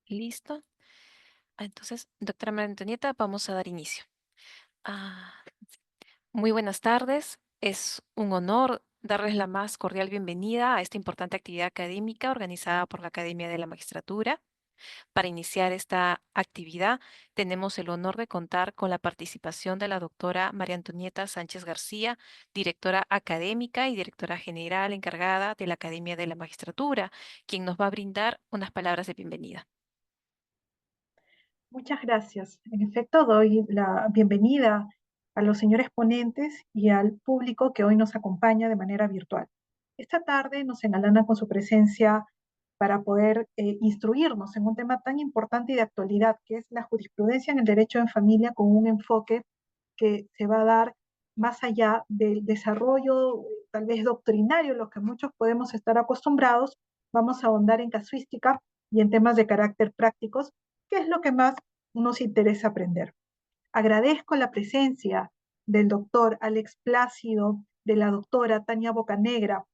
Listo. Entonces, doctora María Antonieta, vamos a dar inicio. Ah, Muy buenas tardes. Es un honor darles la más cordial bienvenida a esta importante actividad académica organizada por la Academia de la Magistratura. Para iniciar esta actividad, tenemos el honor de contar con la participación de la doctora María Antonieta Sánchez García, directora académica y directora general encargada de la Academia de la Magistratura, quien nos va a brindar unas palabras de bienvenida. Muchas gracias. En efecto, doy la bienvenida a los señores ponentes y al público que hoy nos acompaña de manera virtual. Esta tarde nos engalana con su presencia para poder instruirnos en un tema tan importante y de actualidad, que es la jurisprudencia en el derecho en familia con un enfoque que se va a dar más allá del desarrollo, tal vez doctrinario, lo que muchos podemos estar acostumbrados. Vamos a ahondar en casuística y en temas de carácter prácticos, que es lo que más nos interesa aprender. Agradezco la presencia del doctor Alex Plácido, de la doctora Tania Bocanegra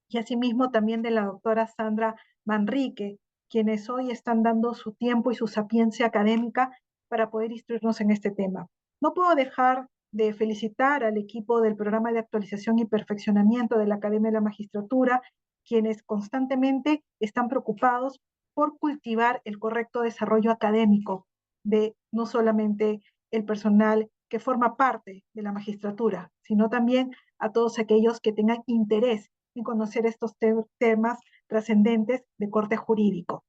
y asimismo también de la doctora Sandra Manrique, quienes hoy están dando su tiempo y su sapiencia académica para poder instruirnos en este tema. No puedo dejar de felicitar al equipo del programa de actualización y perfeccionamiento de la Academia de la Magistratura, quienes constantemente están preocupados por cultivar el correcto desarrollo académico de no solamente el personal que forma parte de la magistratura, sino también a todos aquellos que tengan interés en conocer estos temas trascendentes de corte jurídico.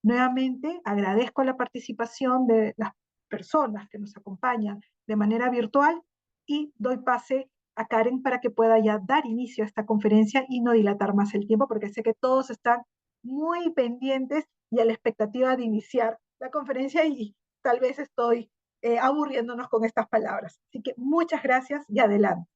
Nuevamente, agradezco la participación de las personas que nos acompañan de manera virtual y doy pase a Karen para que pueda ya dar inicio a esta conferencia y no dilatar más el tiempo, porque sé que todos están muy pendientes y a la expectativa de iniciar la conferencia y tal vez estoy aburriéndonos con estas palabras. Así que muchas gracias y adelante.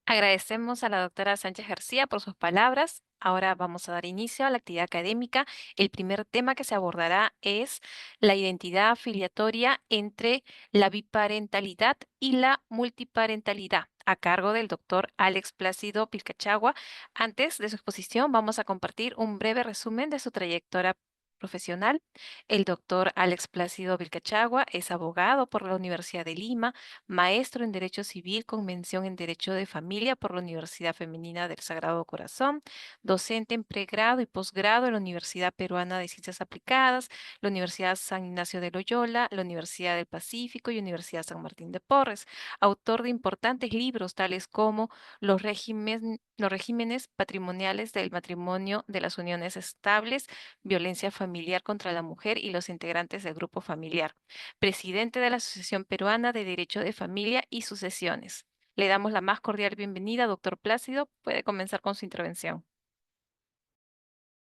Agradecemos a la doctora Sánchez García por sus palabras. Ahora vamos a dar inicio a la actividad académica. El primer tema que se abordará es la identidad filiatoria entre la biparentalidad y la multiparentalidad, a cargo del doctor Alex Plácido Pilcachagua. Antes de su exposición, vamos a compartir un breve resumen de su trayectoria profesional. El doctor Alex Plácido Vilcachagua es abogado por la Universidad de Lima, maestro en Derecho Civil con mención en Derecho de Familia por la Universidad Femenina del Sagrado Corazón, docente en pregrado y posgrado en la Universidad Peruana de Ciencias Aplicadas, la Universidad San Ignacio de Loyola, la Universidad del Pacífico y Universidad San Martín de Porres, autor de importantes libros tales como los regímenes patrimoniales del matrimonio de las uniones estables, violencia familiar contra la mujer y los integrantes del grupo familiar, presidente de la Asociación Peruana de Derecho de Familia y Sucesiones. Le damos la más cordial bienvenida, doctor Plácido. Puede comenzar con su intervención.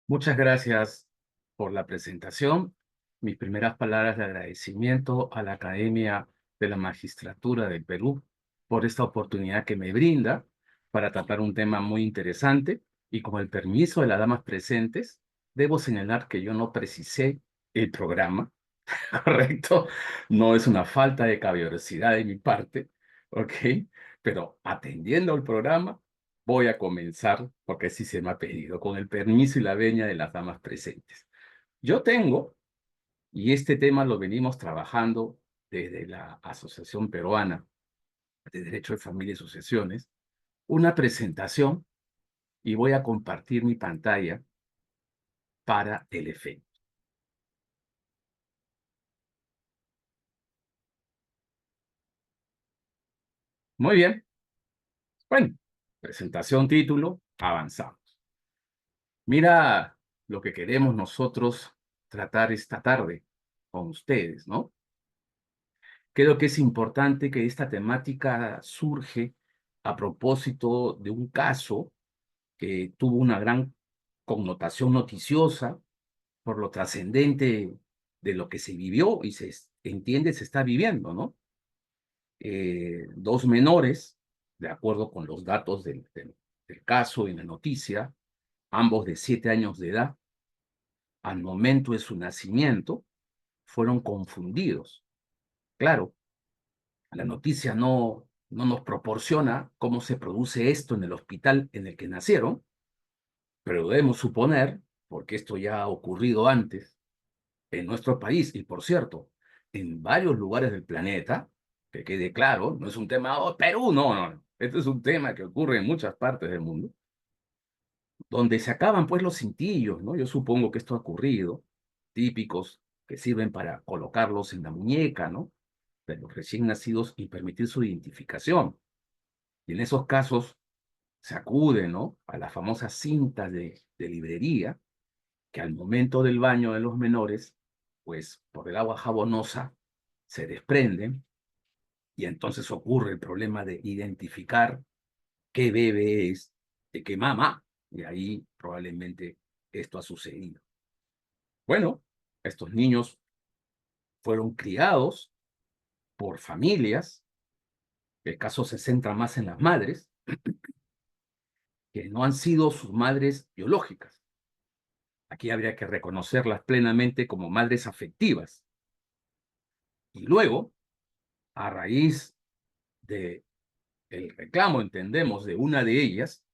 Muchas gracias por la presentación. Mis primeras palabras de agradecimiento a la Academia de la Magistratura del Perú por esta oportunidad que me brinda para tratar un tema muy interesante y con el permiso de las damas presentes, debo señalar que yo no precisé el programa, ¿correcto? No es una falta de caballerosidad de mi parte, ¿ok? Pero atendiendo al programa, voy a comenzar, porque así se me ha pedido, con el permiso y la venia de las damas presentes. Yo tengo, y este tema lo venimos trabajando desde la Asociación Peruana de Derecho de Familia y Sucesiones, una presentación y voy a compartir mi pantalla para el efecto. Muy bien. Bueno, presentación, título, avanzamos. Mira lo que queremos nosotros tratar esta tarde con ustedes, ¿no? Creo que es importante que esta temática surge a propósito de un caso que tuvo una gran connotación noticiosa por lo trascendente de lo que se vivió y entiende se está viviendo, ¿no? Dos menores, de acuerdo con los datos del caso y la noticia, ambos de 7 años de edad, al momento de su nacimiento, fueron confundidos. Claro, la noticia no nos proporciona cómo se produce esto en el hospital en el que nacieron, pero debemos suponer, porque esto ya ha ocurrido antes, en nuestro país, y por cierto, en varios lugares del planeta, que quede claro, no es un tema, oh, Perú, no, no, no. Este es un tema que ocurre en muchas partes del mundo, donde se acaban pues los cintillos, ¿no? Yo supongo que esto ha ocurrido, típicos que sirven para colocarlos en la muñeca, ¿no? De los recién nacidos y permitir su identificación. Y en esos casos se acude, ¿no? A las famosas cintas de librería, que al momento del baño de los menores, pues por el agua jabonosa se desprenden y entonces ocurre el problema de identificar qué bebé es de qué mamá. Y ahí probablemente esto ha sucedido. Bueno, estos niños fueron criados por familias, el caso se centra más en las madres, que no han sido sus madres biológicas. Aquí habría que reconocerlas plenamente como madres afectivas. Y luego, a raíz del reclamo, entendemos, de una de ellas,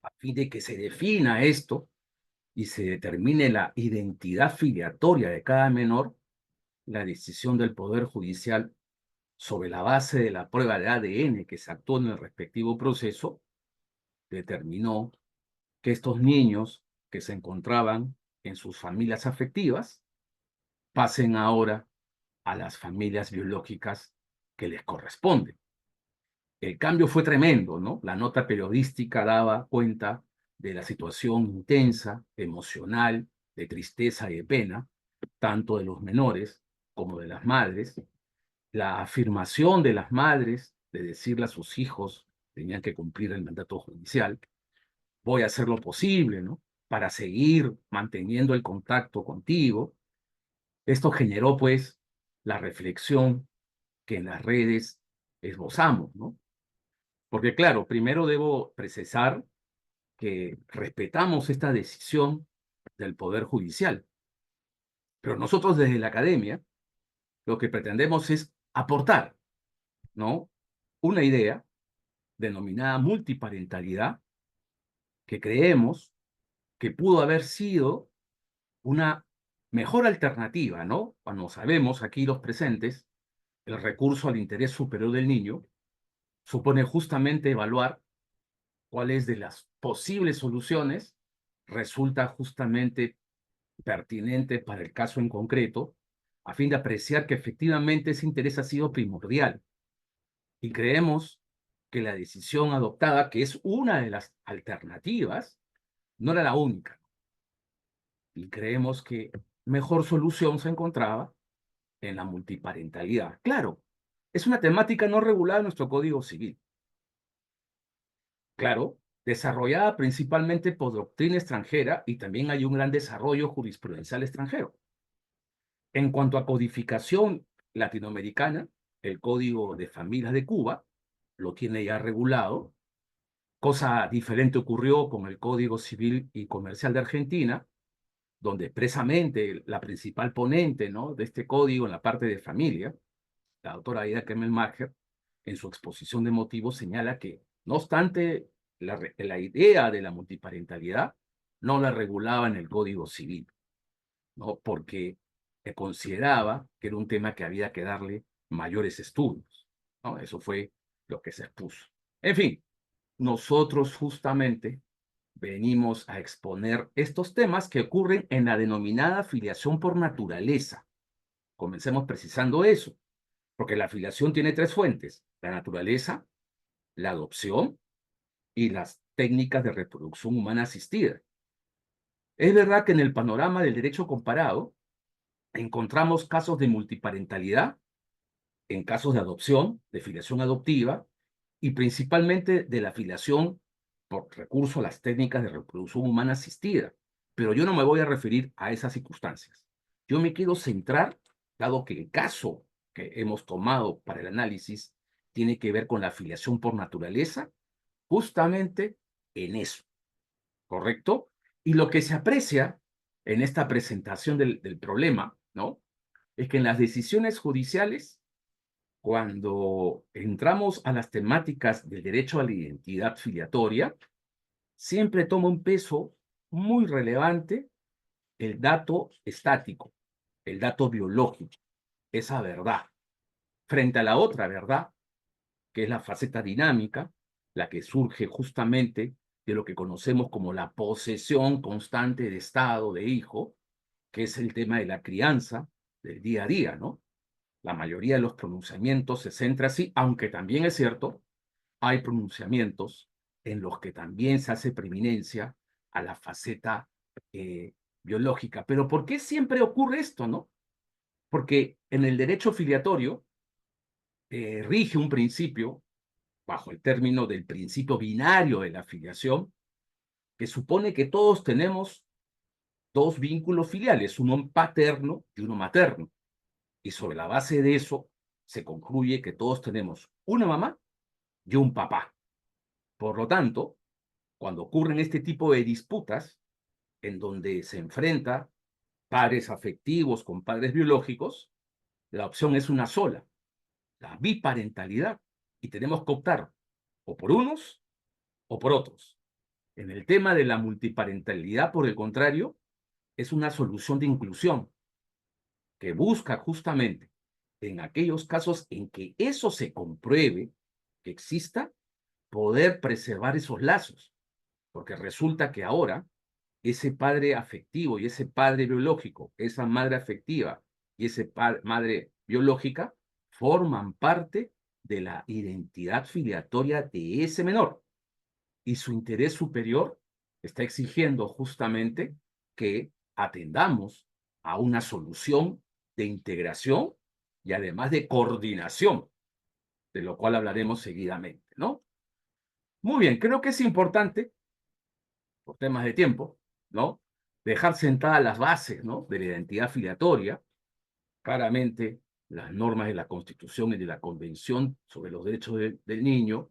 a fin de que se defina esto y se determine la identidad filiatoria de cada menor, la decisión del Poder Judicial sobre la base de la prueba de ADN que se actuó en el respectivo proceso, determinó que estos niños que se encontraban en sus familias afectivas pasen ahora a las familias biológicas que les corresponden. El cambio fue tremendo, ¿no? La nota periodística daba cuenta de la situación intensa, emocional, de tristeza y de pena, tanto de los menores como de las madres, la afirmación de las madres de decirle a sus hijos, tenían que cumplir el mandato judicial, voy a hacer lo posible, ¿no? Para seguir manteniendo el contacto contigo. Esto generó, pues, la reflexión que en las redes esbozamos, ¿no? Porque, claro, primero debo precisar que respetamos esta decisión del Poder Judicial, pero nosotros desde la academia lo que pretendemos es aportar, ¿no? Una idea denominada multiparentalidad que creemos que pudo haber sido una mejor alternativa, ¿no? Cuando sabemos aquí los presentes, el recurso al interés superior del niño supone justamente evaluar cuáles de las posibles soluciones resulta justamente pertinente para el caso en concreto, a fin de apreciar que efectivamente ese interés ha sido primordial. Y creemos que la decisión adoptada, que es una de las alternativas, no era la única. Y creemos que mejor solución se encontraba en la multiparentalidad. Claro, es una temática no regulada en nuestro Código Civil. Claro, desarrollada principalmente por doctrina extranjera y también hay un gran desarrollo jurisprudencial extranjero. En cuanto a codificación latinoamericana, el Código de Familias de Cuba lo tiene ya regulado. Cosa diferente ocurrió con el Código Civil y Comercial de Argentina, donde expresamente la principal ponente, ¿no?, de este código en la parte de familia, la doctora Aida Kemmelmacher, en su exposición de motivos señala que, no obstante, la idea de la multiparentalidad no la regulaba en el Código Civil, ¿no?, porque consideraba que era un tema que había que darle mayores estudios, ¿no? Eso fue lo que se expuso. En fin, nosotros justamente venimos a exponer estos temas que ocurren en la denominada filiación por naturaleza. Comencemos precisando eso, porque la filiación tiene tres fuentes: la naturaleza, la adopción y las técnicas de reproducción humana asistida. Es verdad que en el panorama del derecho comparado encontramos casos de multiparentalidad, en casos de adopción, de filiación adoptiva, y principalmente de la filiación por recurso a las técnicas de reproducción humana asistida. Pero yo no me voy a referir a esas circunstancias. Yo me quiero centrar, dado que el caso que hemos tomado para el análisis tiene que ver con la filiación por naturaleza, justamente en eso, ¿correcto? Y lo que se aprecia en esta presentación del problema, ¿no?, es que en las decisiones judiciales, cuando entramos a las temáticas del derecho a la identidad filiatoria, siempre toma un peso muy relevante el dato estático, el dato biológico, esa verdad, frente a la otra verdad, que es la faceta dinámica, la que surge justamente de lo que conocemos como la posesión constante de estado de hijo, que es el tema de la crianza del día a día, ¿no? La mayoría de los pronunciamientos se centra así, aunque también es cierto, hay pronunciamientos en los que también se hace preeminencia a la faceta biológica. Pero ¿por qué siempre ocurre esto, no? Porque en el derecho filiatorio rige un principio, bajo el término del principio binario de la filiación, que supone que todos tenemos dos vínculos filiales, uno paterno y uno materno. Y sobre la base de eso se concluye que todos tenemos una mamá y un papá. Por lo tanto, cuando ocurren este tipo de disputas, en donde se enfrenta padres afectivos con padres biológicos, la opción es una sola, la biparentalidad, y tenemos que optar o por unos o por otros. En el tema de la multiparentalidad, por el contrario, es una solución de inclusión que busca justamente en aquellos casos en que eso se compruebe que exista, poder preservar esos lazos, porque resulta que ahora ese padre afectivo y ese padre biológico, esa madre afectiva y ese madre biológica forman parte de la identidad filiatoria de ese menor. Y su interés superior está exigiendo justamente que atendamos a una solución de integración y además de coordinación, de lo cual hablaremos seguidamente, ¿no? Muy bien, creo que es importante, por temas de tiempo, ¿no? Dejar sentadas las bases, ¿no? De la identidad filiatoria, claramente las normas de la Constitución y de la Convención sobre los Derechos del Niño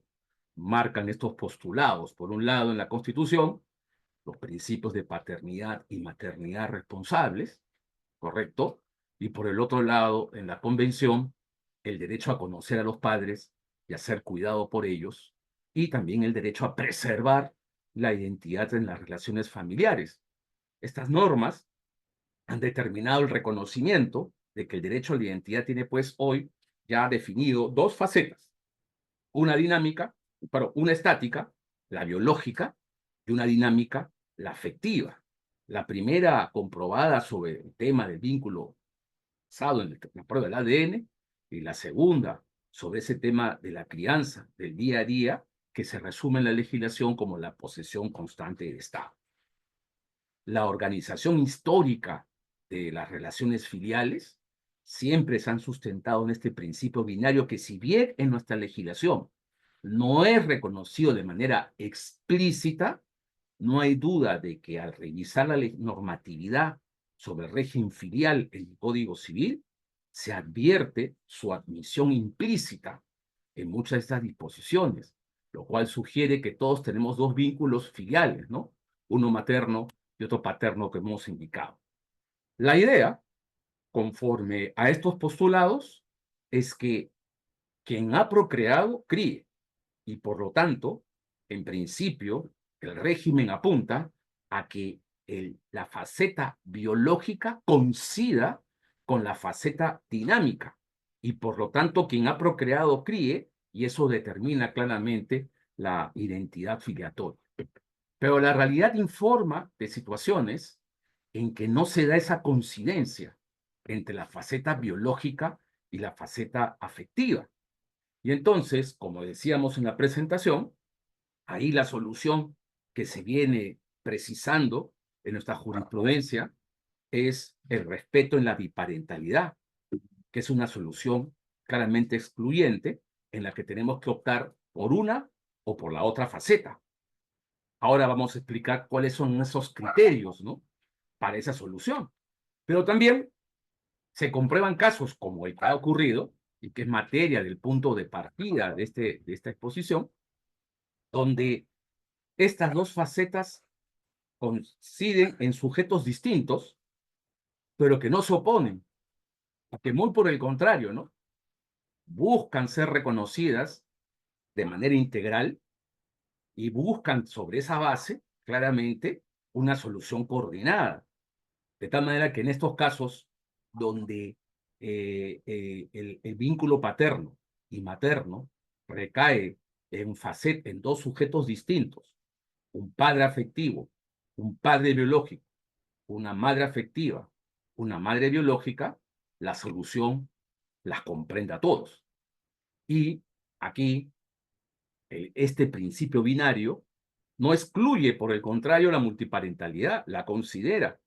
marcan estos postulados. Por un lado, en la Constitución, los principios de paternidad y maternidad responsables, ¿correcto? Y por el otro lado, en la Convención, el derecho a conocer a los padres y a ser cuidado por ellos, y también el derecho a preservar la identidad en las relaciones familiares. Estas normas han determinado el reconocimiento de que el derecho a la identidad tiene pues hoy ya definido dos facetas, una dinámica, pero una estática, la biológica, y una dinámica, la afectiva. La primera comprobada sobre el tema del vínculo basado en la prueba del ADN, y la segunda sobre ese tema de la crianza del día a día, que se resume en la legislación como la posesión constante del Estado. La organización histórica de las relaciones filiales siempre se han sustentado en este principio binario que, si bien en nuestra legislación no es reconocido de manera explícita, no hay duda de que al revisar la normatividad sobre el régimen filial en el Código Civil, se advierte su admisión implícita en muchas de estas disposiciones, lo cual sugiere que todos tenemos dos vínculos filiales, ¿no? Uno materno y otro paterno que hemos indicado. La idea, conforme a estos postulados, es que quien ha procreado críe, y por lo tanto, en principio, el régimen apunta a que la faceta biológica coincida con la faceta dinámica, y por lo tanto, quien ha procreado críe, y eso determina claramente la identidad filiatoria. Pero la realidad informa de situaciones en que no se da esa coincidencia entre la faceta biológica y la faceta afectiva. Y entonces, como decíamos en la presentación, ahí la solución que se viene precisando en nuestra jurisprudencia es el respeto en la biparentalidad, que es una solución claramente excluyente en la que tenemos que optar por una o por la otra faceta. Ahora vamos a explicar cuáles son esos criterios, ¿no?, para esa solución. Pero también se comprueban casos como el que ha ocurrido, y que es materia del punto de partida de esta exposición, donde estas dos facetas coinciden en sujetos distintos, pero que no se oponen, que muy por el contrario, ¿no?, buscan ser reconocidas de manera integral y buscan sobre esa base, claramente, una solución coordinada. De tal manera que en estos casos donde el vínculo paterno y materno recae en dos sujetos distintos, un padre afectivo, un padre biológico, una madre afectiva, una madre biológica, la solución las comprende a todos. Y aquí, este principio binario no excluye, por el contrario, la multiparentalidad, la considera,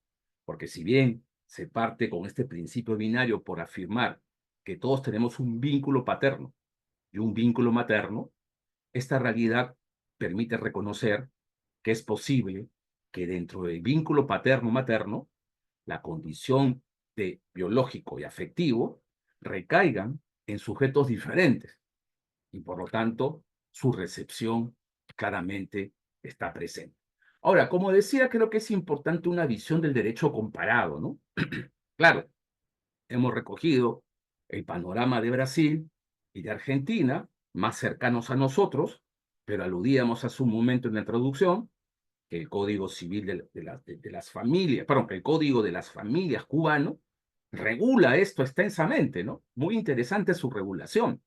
porque si bien se parte con este principio binario por afirmar que todos tenemos un vínculo paterno y un vínculo materno, esta realidad permite reconocer que es posible que dentro del vínculo paterno-materno, la condición de biológico y afectivo recaigan en sujetos diferentes y por lo tanto su recepción claramente está presente. Ahora, como decía, creo que es importante una visión del derecho comparado, ¿no? Claro, hemos recogido el panorama de Brasil y de Argentina, más cercanos a nosotros, pero aludíamos hace un momento en la introducción que el Código Civil de las familias, perdón, que el Código de las Familias cubano regula esto extensamente, ¿no? Muy interesante su regulación,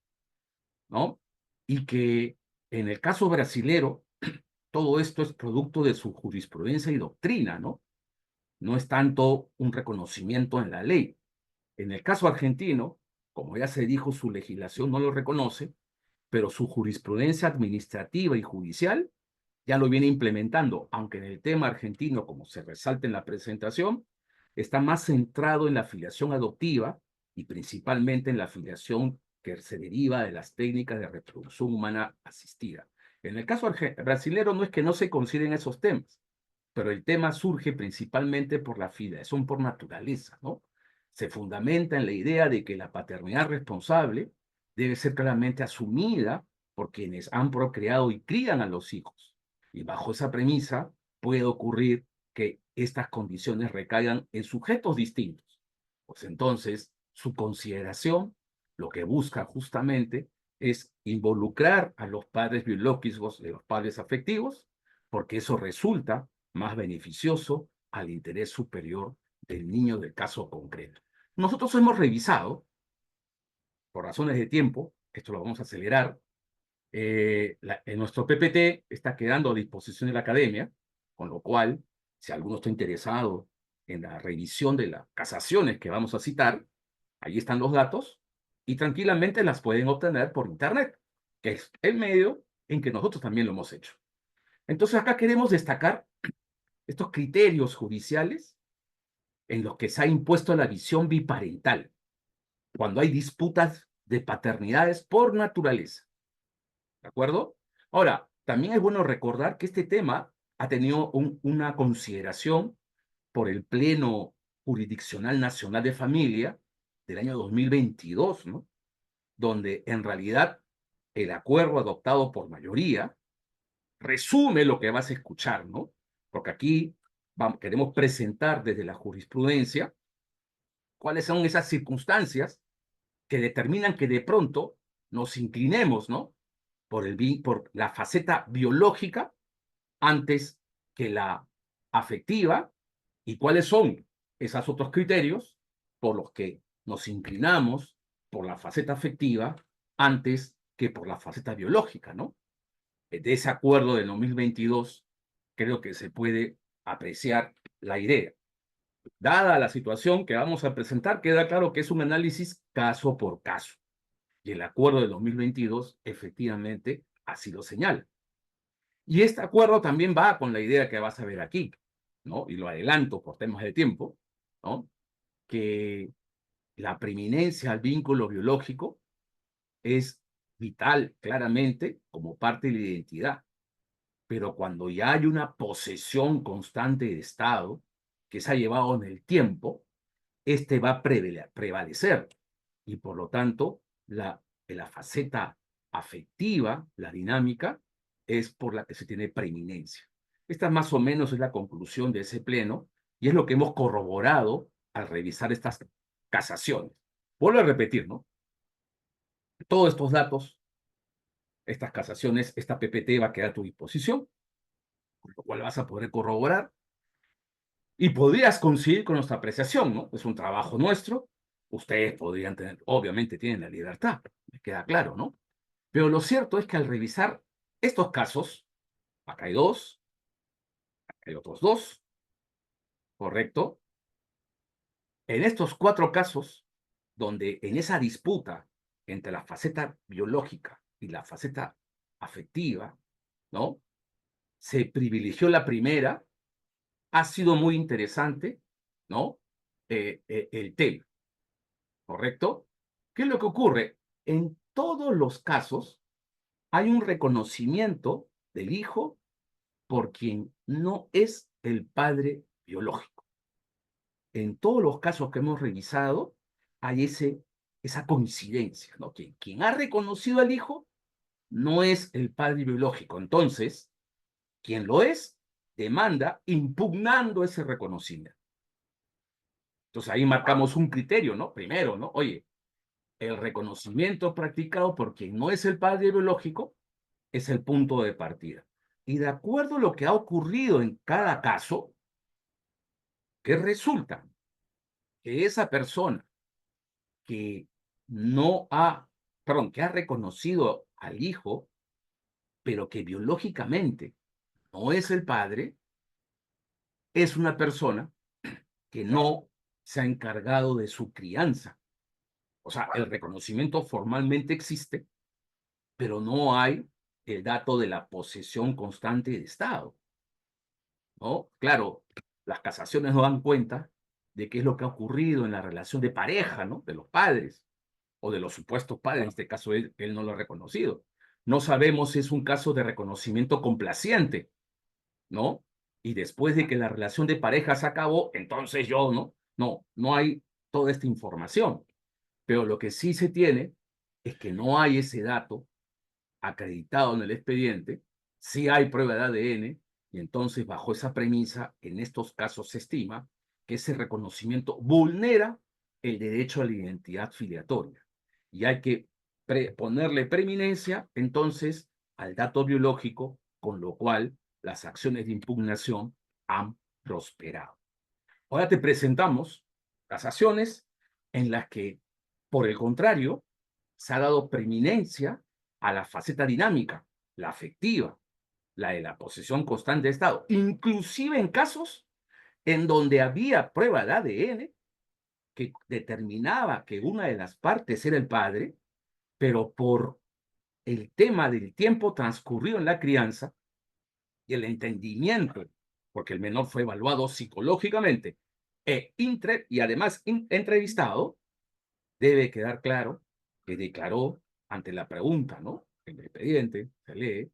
¿no? Y que en el caso brasilero, todo esto es producto de su jurisprudencia y doctrina, ¿no? No es tanto un reconocimiento en la ley. En el caso argentino, como ya se dijo, su legislación no lo reconoce, pero su jurisprudencia administrativa y judicial ya lo viene implementando, aunque en el tema argentino, como se resalta en la presentación, está más centrado en la filiación adoptiva y principalmente en la filiación que se deriva de las técnicas de reproducción humana asistida. En el caso brasilero no es que no se consideren esos temas, pero el tema surge principalmente por la filiación por naturaleza, ¿no? Se fundamenta en la idea de que la paternidad responsable debe ser claramente asumida por quienes han procreado y crían a los hijos. Y bajo esa premisa puede ocurrir que estas condiciones recaigan en sujetos distintos. Pues entonces, su consideración lo que busca justamente es involucrar a los padres biológicos y los padres afectivos, porque eso resulta más beneficioso al interés superior del niño del caso concreto. Nosotros hemos revisado, por razones de tiempo, esto lo vamos a acelerar, en nuestro PPT está quedando a disposición de la academia, con lo cual, si alguno está interesado en la revisión de las casaciones que vamos a citar, ahí están los datos y tranquilamente las pueden obtener por internet, que es el medio en que nosotros también lo hemos hecho. Entonces acá queremos destacar estos criterios judiciales en los que se ha impuesto la visión biparental, cuando hay disputas de paternidades por naturaleza. ¿De acuerdo? Ahora, también es bueno recordar que este tema ha tenido una consideración por el Pleno Jurisdiccional Nacional de Familia del año 2022, ¿no? Donde en realidad el acuerdo adoptado por mayoría resume lo que vas a escuchar, ¿no? Porque aquí queremos presentar desde la jurisprudencia cuáles son esas circunstancias que determinan que de pronto nos inclinemos, ¿no? Por la faceta biológica antes que la afectiva y cuáles son esos otros criterios por los que nos inclinamos por la faceta afectiva antes que por la faceta biológica, ¿no? De ese acuerdo del 2022 creo que se puede apreciar la idea. Dada la situación que vamos a presentar, queda claro que es un análisis caso por caso. Y el acuerdo de 2022 efectivamente así lo señala. Y este acuerdo también va con la idea que vas a ver aquí, ¿no? Y lo adelanto por temas de tiempo, ¿no? Que la preeminencia al vínculo biológico es vital, claramente, como parte de la identidad. Pero cuando ya hay una posesión constante de Estado que se ha llevado en el tiempo, este va a prevalecer y por lo tanto la faceta afectiva, la dinámica, es por la que se tiene preeminencia. Esta más o menos es la conclusión de ese pleno y es lo que hemos corroborado al revisar estas casaciones. Vuelvo a repetir, ¿no? Todos estos datos, estas casaciones, esta PPT va a quedar a tu disposición, con lo cual vas a poder corroborar. Y podrías coincidir con nuestra apreciación, ¿no? Es un trabajo nuestro. Ustedes podrían tener, obviamente tienen la libertad, me queda claro, ¿no? Pero lo cierto es que al revisar estos casos, acá hay dos, acá hay otros dos, ¿correcto? En estos 4 casos, donde en esa disputa entre la faceta biológica y la faceta afectiva, ¿no? Se privilegió la primera, ha sido muy interesante, ¿no? El tema, ¿correcto? ¿Qué es lo que ocurre? En todos los casos hay un reconocimiento del hijo por quien no es el padre biológico. En todos los casos que hemos revisado, hay esa coincidencia, ¿no? Quien ha reconocido al hijo no es el padre biológico. Entonces, quien lo es, demanda impugnando ese reconocimiento. Entonces, ahí marcamos un criterio, ¿no? Primero, ¿no? Oye, el reconocimiento practicado por quien no es el padre biológico es el punto de partida. Y de acuerdo a lo que ha ocurrido en cada caso, que resulta que esa persona que no ha, perdón, que ha reconocido al hijo, pero que biológicamente no es el padre, es una persona que no se ha encargado de su crianza. O sea, el reconocimiento formalmente existe, pero no hay el dato de la posesión constante de Estado, ¿no? Claro, las casaciones no dan cuenta de qué es lo que ha ocurrido en la relación de pareja, ¿no? De los padres o de los supuestos padres, en este caso él no lo ha reconocido. No sabemos si es un caso de reconocimiento complaciente, ¿no? Y después de que la relación de pareja se acabó, entonces yo, ¿no? No, no hay toda esta información. Pero lo que sí se tiene es que no hay ese dato acreditado en el expediente, sí hay prueba de ADN, y entonces bajo esa premisa, en estos casos se estima que ese reconocimiento vulnera el derecho a la identidad filiatoria. Y hay que ponerle preeminencia, entonces, al dato biológico, con lo cual las acciones de impugnación han prosperado. Ahora te presentamos casaciones en las que, por el contrario, se ha dado preeminencia a la faceta dinámica, la afectiva, la de la posesión constante de Estado, inclusive en casos en donde había prueba de ADN que determinaba que una de las partes era el padre, pero por el tema del tiempo transcurrido en la crianza y el entendimiento, porque el menor fue evaluado psicológicamente y además entrevistado, debe quedar claro que declaró ante la pregunta, ¿no? En el expediente se lee,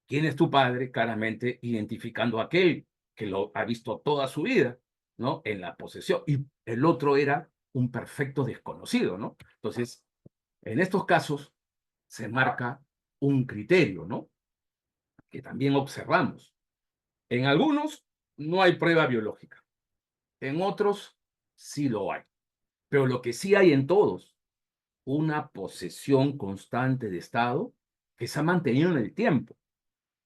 ¿quién es tu padre? Claramente identificando a aquel que lo ha visto toda su vida, ¿no? En la posesión. Y el otro era un perfecto desconocido, ¿no? Entonces, en estos casos se marca un criterio, ¿no? Que también observamos. En algunos no hay prueba biológica, en otros sí lo hay. Pero lo que sí hay en todos, una posesión constante de Estado que se ha mantenido en el tiempo.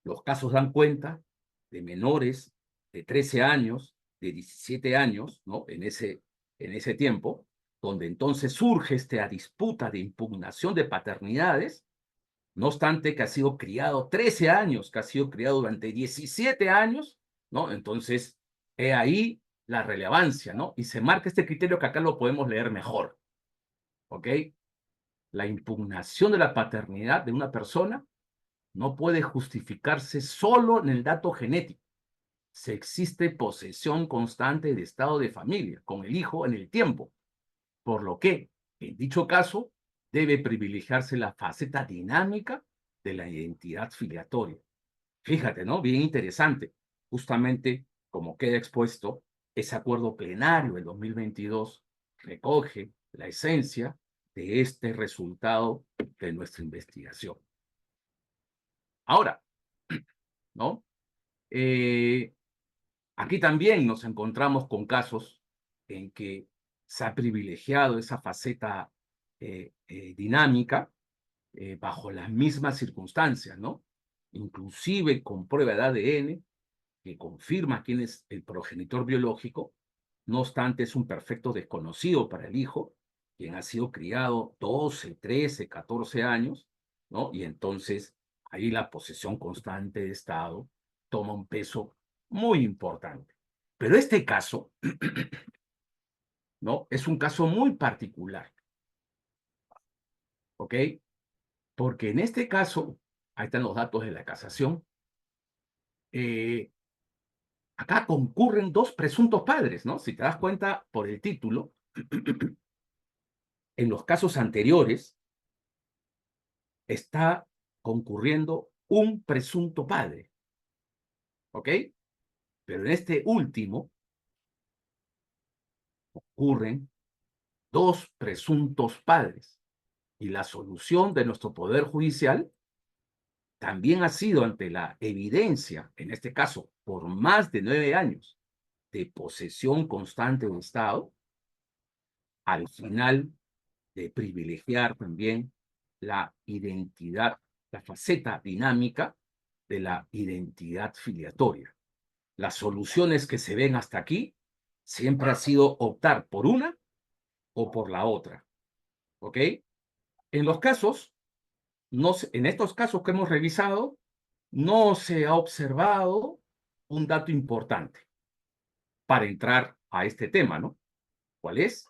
Los casos dan cuenta de menores de 13 años, de 17 años, ¿no? En ese tiempo, donde entonces surge esta disputa de impugnación de paternidades, no obstante que ha sido criado 13 años, que ha sido criado durante 17 años, ¿no? Entonces, he ahí la relevancia, ¿no? Y se marca este criterio que acá lo podemos leer mejor, ¿ok? La impugnación de la paternidad de una persona no puede justificarse solo en el dato genético. Si existe posesión constante de estado de familia con el hijo en el tiempo, por lo que, en dicho caso, debe privilegiarse la faceta dinámica de la identidad filiatoria. Fíjate, ¿no? Bien interesante. Justamente como queda expuesto, ese acuerdo plenario del 2022 recoge la esencia de este resultado de nuestra investigación. Ahora, ¿no? Aquí también nos encontramos con casos en que se ha privilegiado esa faceta dinámica bajo las mismas circunstancias, ¿no? Inclusive con prueba de ADN, que confirma quién es el progenitor biológico. No obstante, es un perfecto desconocido para el hijo, quien ha sido criado 12, 13, 14 años, ¿no? Y entonces ahí la posesión constante de Estado toma un peso muy importante. Pero este caso, ¿no? Es un caso muy particular, ¿ok? Porque en este caso, ahí están los datos de la casación, eh, acá concurren dos presuntos padres, ¿no? Si te das cuenta por el título, en los casos anteriores está concurriendo un presunto padre, ¿ok? Pero en este último ocurren dos presuntos padres y la solución de nuestro Poder Judicial también ha sido ante la evidencia, en este caso, por más de 9 años de posesión constante del Estado, al final de privilegiar también la identidad, la faceta dinámica de la identidad filiatoria. Las soluciones que se ven hasta aquí siempre ha sido optar por una o por la otra, ¿ok? En los casos, en estos casos que hemos revisado, no se ha observado un dato importante para entrar a este tema, ¿no? ¿Cuál es?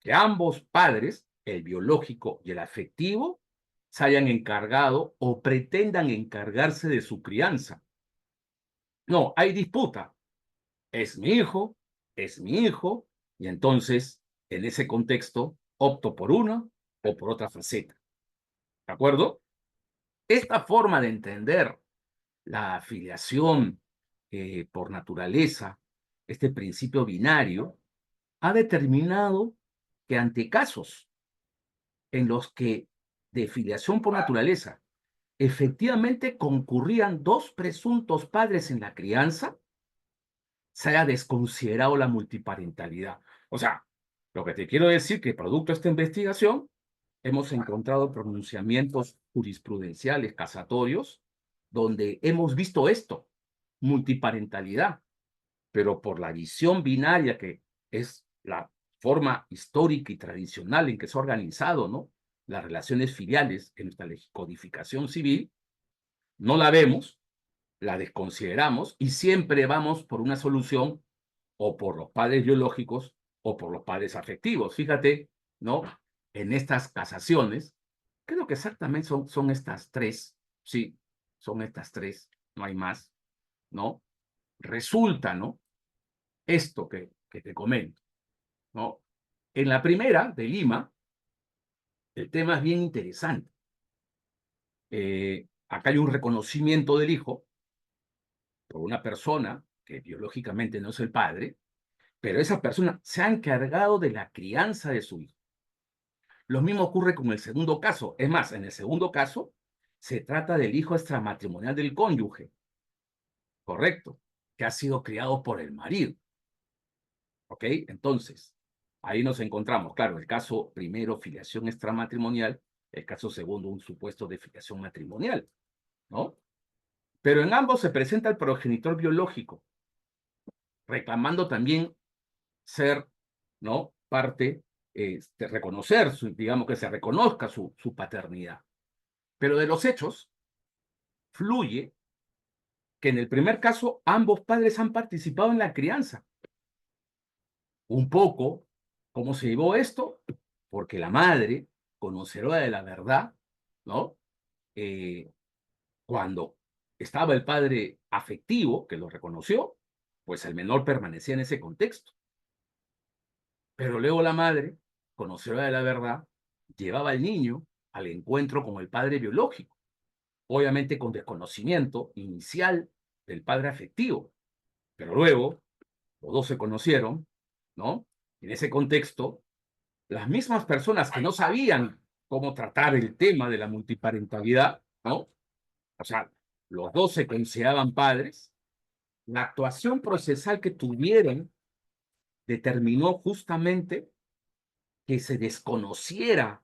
Que ambos padres, el biológico y el afectivo, se hayan encargado o pretendan encargarse de su crianza. No, hay disputa. Es mi hijo, es mi hijo, y entonces, en ese contexto, opto por una o por otra faceta. ¿De acuerdo? Esta forma de entender la afiliación por naturaleza, este principio binario, ha determinado que ante casos en los que de filiación por naturaleza efectivamente concurrían dos presuntos padres en la crianza, se haya desconsiderado la multiparentalidad. O sea, lo que te quiero decir que producto de esta investigación hemos encontrado pronunciamientos jurisprudenciales casatorios donde hemos visto esto, multiparentalidad, pero por la visión binaria que es la forma histórica y tradicional en que se ha organizado, ¿no? Las relaciones filiales en nuestra codificación civil, no la vemos, la desconsideramos y siempre vamos por una solución o por los padres biológicos o por los padres afectivos. Fíjate, ¿no? En estas casaciones, creo que exactamente son estas tres, sí, son estas tres, no hay más, ¿no? Resulta, ¿no? Esto que te comento, ¿no? En la primera, de Lima, el tema es bien interesante. Acá hay un reconocimiento del hijo por una persona que biológicamente no es el padre, pero esa persona se ha encargado de la crianza de su hijo. Lo mismo ocurre con el segundo caso. Es más, en el segundo caso, se trata del hijo extramatrimonial del cónyuge, correcto, que ha sido criado por el marido. ¿Ok? Entonces, ahí nos encontramos, claro, el caso primero, filiación extramatrimonial, el caso segundo, un supuesto de filiación matrimonial, ¿no? Pero en ambos se presenta el progenitor biológico, reclamando también ser, ¿no? Parte, reconocer, digamos que se reconozca su paternidad. Pero de los hechos, fluye que en el primer caso ambos padres han participado en la crianza. Un poco, ¿cómo se llevó esto? Porque la madre, conocedora de la verdad, ¿no? Eh, Cuando estaba el padre afectivo, que lo reconoció, pues el menor permanecía en ese contexto. Pero luego la madre, conocedora de la verdad, llevaba al niño al encuentro con el padre biológico, obviamente con desconocimiento inicial del padre afectivo. Pero luego, los dos se conocieron, ¿no? En ese contexto, las mismas personas que no sabían cómo tratar el tema de la multiparentalidad, ¿no? O sea, los dos se consideraban padres, la actuación procesal que tuvieron determinó justamente que se desconociera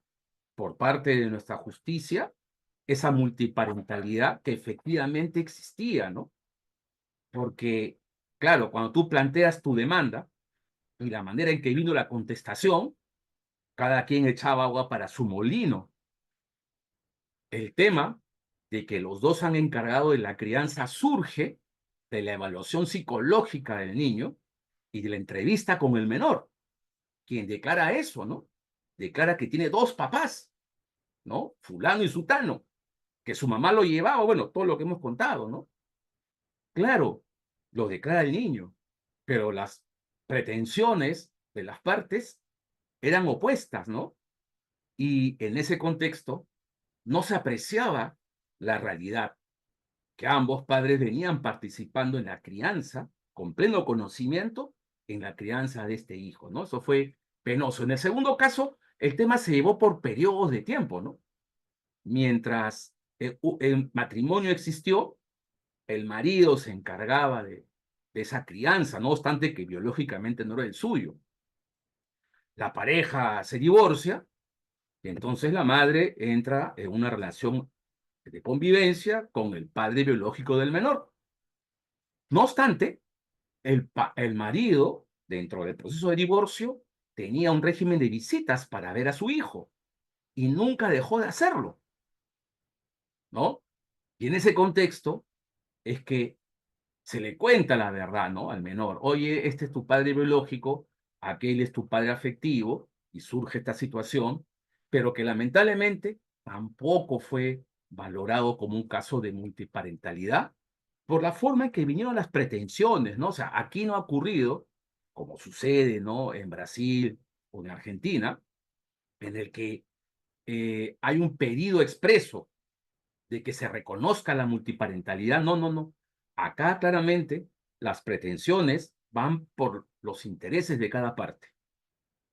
por parte de nuestra justicia esa multiparentalidad que efectivamente existía, ¿no? porque, claro, cuando tú planteas tu demanda y la manera en que vino la contestación, cada quien echaba agua para su molino. El tema de que los dos han encargado de la crianza surge de la evaluación psicológica del niño y de la entrevista con el menor, quien declara eso, ¿no? Declara que tiene dos papás, ¿no? Fulano y sutano, que su mamá lo llevaba, bueno, todo lo que hemos contado, ¿no? Claro, lo declara el niño, pero las pretensiones de las partes eran opuestas, ¿no? Y en ese contexto no se apreciaba la realidad, que ambos padres venían participando en la crianza, con pleno conocimiento en la crianza de este hijo, ¿no? Eso fue penoso. En el segundo caso, el tema se llevó por periodos de tiempo, ¿no? Mientras el matrimonio existió, el marido se encargaba de esa crianza, no obstante que biológicamente no era el suyo. La pareja se divorcia y entonces la madre entra en una relación de convivencia con el padre biológico del menor. No obstante, el marido, dentro del proceso de divorcio, tenía un régimen de visitas para ver a su hijo y nunca dejó de hacerlo, ¿no? Y en ese contexto es que se le cuenta la verdad, ¿no? Al menor, oye, este es tu padre biológico, aquel es tu padre afectivo, y surge esta situación, pero que lamentablemente tampoco fue valorado como un caso de multiparentalidad por la forma en que vinieron las pretensiones, ¿no? O sea, aquí no ha ocurrido, como sucede, ¿no? En Brasil o en Argentina, en el que hay un pedido expreso de que se reconozca la multiparentalidad. No, no, no. Acá claramente las pretensiones van por los intereses de cada parte.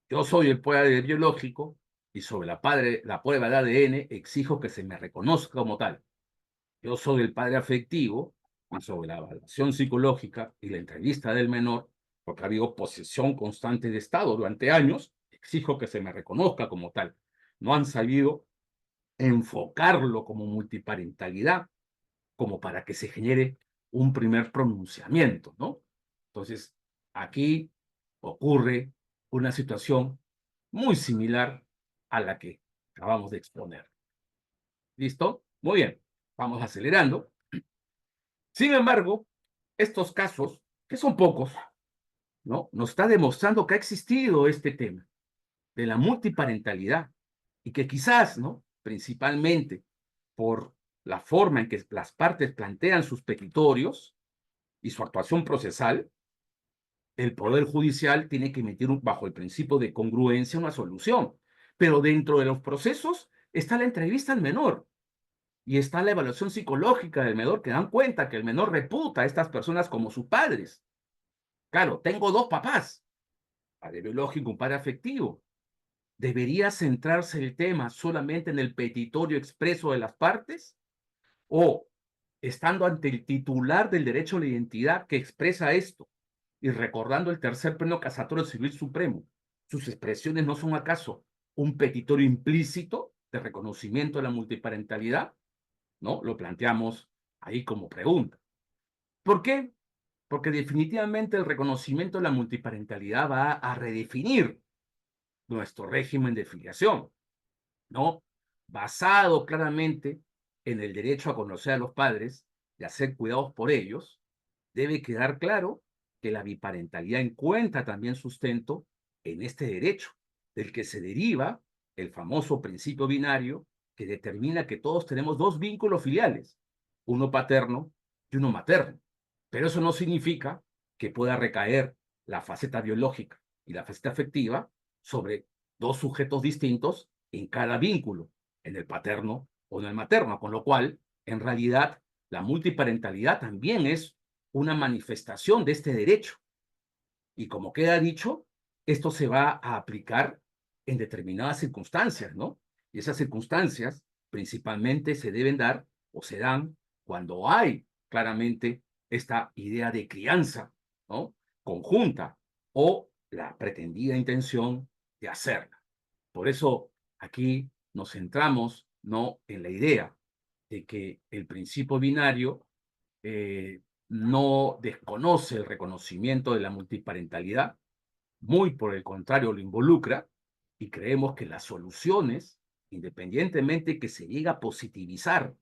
Yo soy el padre biológico y sobre la prueba de ADN exijo que se me reconozca como tal. Yo soy el padre afectivo y sobre la evaluación psicológica y la entrevista del menor, porque ha habido posesión constante de Estado durante años, exijo que se me reconozca como tal. No han sabido enfocarlo como multiparentalidad, como para que se genere un primer pronunciamiento, ¿no? Entonces, aquí ocurre una situación muy similar a la que acabamos de exponer. ¿Listo? Muy bien, vamos acelerando. Sin embargo, estos casos, que son pocos, ¿no? Nos está demostrando que ha existido este tema de la multiparentalidad y que quizás, ¿no? Principalmente por la forma en que las partes plantean sus petitorios y su actuación procesal, el Poder Judicial tiene que emitir bajo el principio de congruencia una solución. Pero dentro de los procesos está la entrevista al menor y está la evaluación psicológica del menor, que dan cuenta que el menor reputa a estas personas como sus padres. Claro, tengo dos papás, padre biológico, un padre afectivo. ¿Debería centrarse el tema solamente en el petitorio expreso de las partes? ¿O estando ante el titular del derecho a la identidad que expresa esto y recordando el tercer pleno casatorio civil supremo, sus expresiones no son acaso un petitorio implícito de reconocimiento de la multiparentalidad? ¿No? Lo planteamos ahí como pregunta. ¿Por qué? Porque definitivamente el reconocimiento de la multiparentalidad va a redefinir nuestro régimen de filiación, ¿no? Basado claramente en el derecho a conocer a los padres y a ser cuidados por ellos, debe quedar claro que la biparentalidad encuentra también sustento en este derecho, del que se deriva el famoso principio binario que determina que todos tenemos dos vínculos filiales, uno paterno y uno materno. Pero eso no significa que pueda recaer la faceta biológica y la faceta afectiva sobre dos sujetos distintos en cada vínculo, en el paterno o en el materno, con lo cual, en realidad, la multiparentalidad también es una manifestación de este derecho. Y como queda dicho, esto se va a aplicar en determinadas circunstancias, ¿no? Y esas circunstancias principalmente se deben dar o se dan cuando hay claramente esta idea de crianza, ¿no? Conjunta o la pretendida intención de hacerla. Por eso aquí nos centramos, ¿no? En la idea de que el principio binario no desconoce el reconocimiento de la multiparentalidad, muy por el contrario lo involucra, y creemos que las soluciones, independientemente que se llegue a positivizar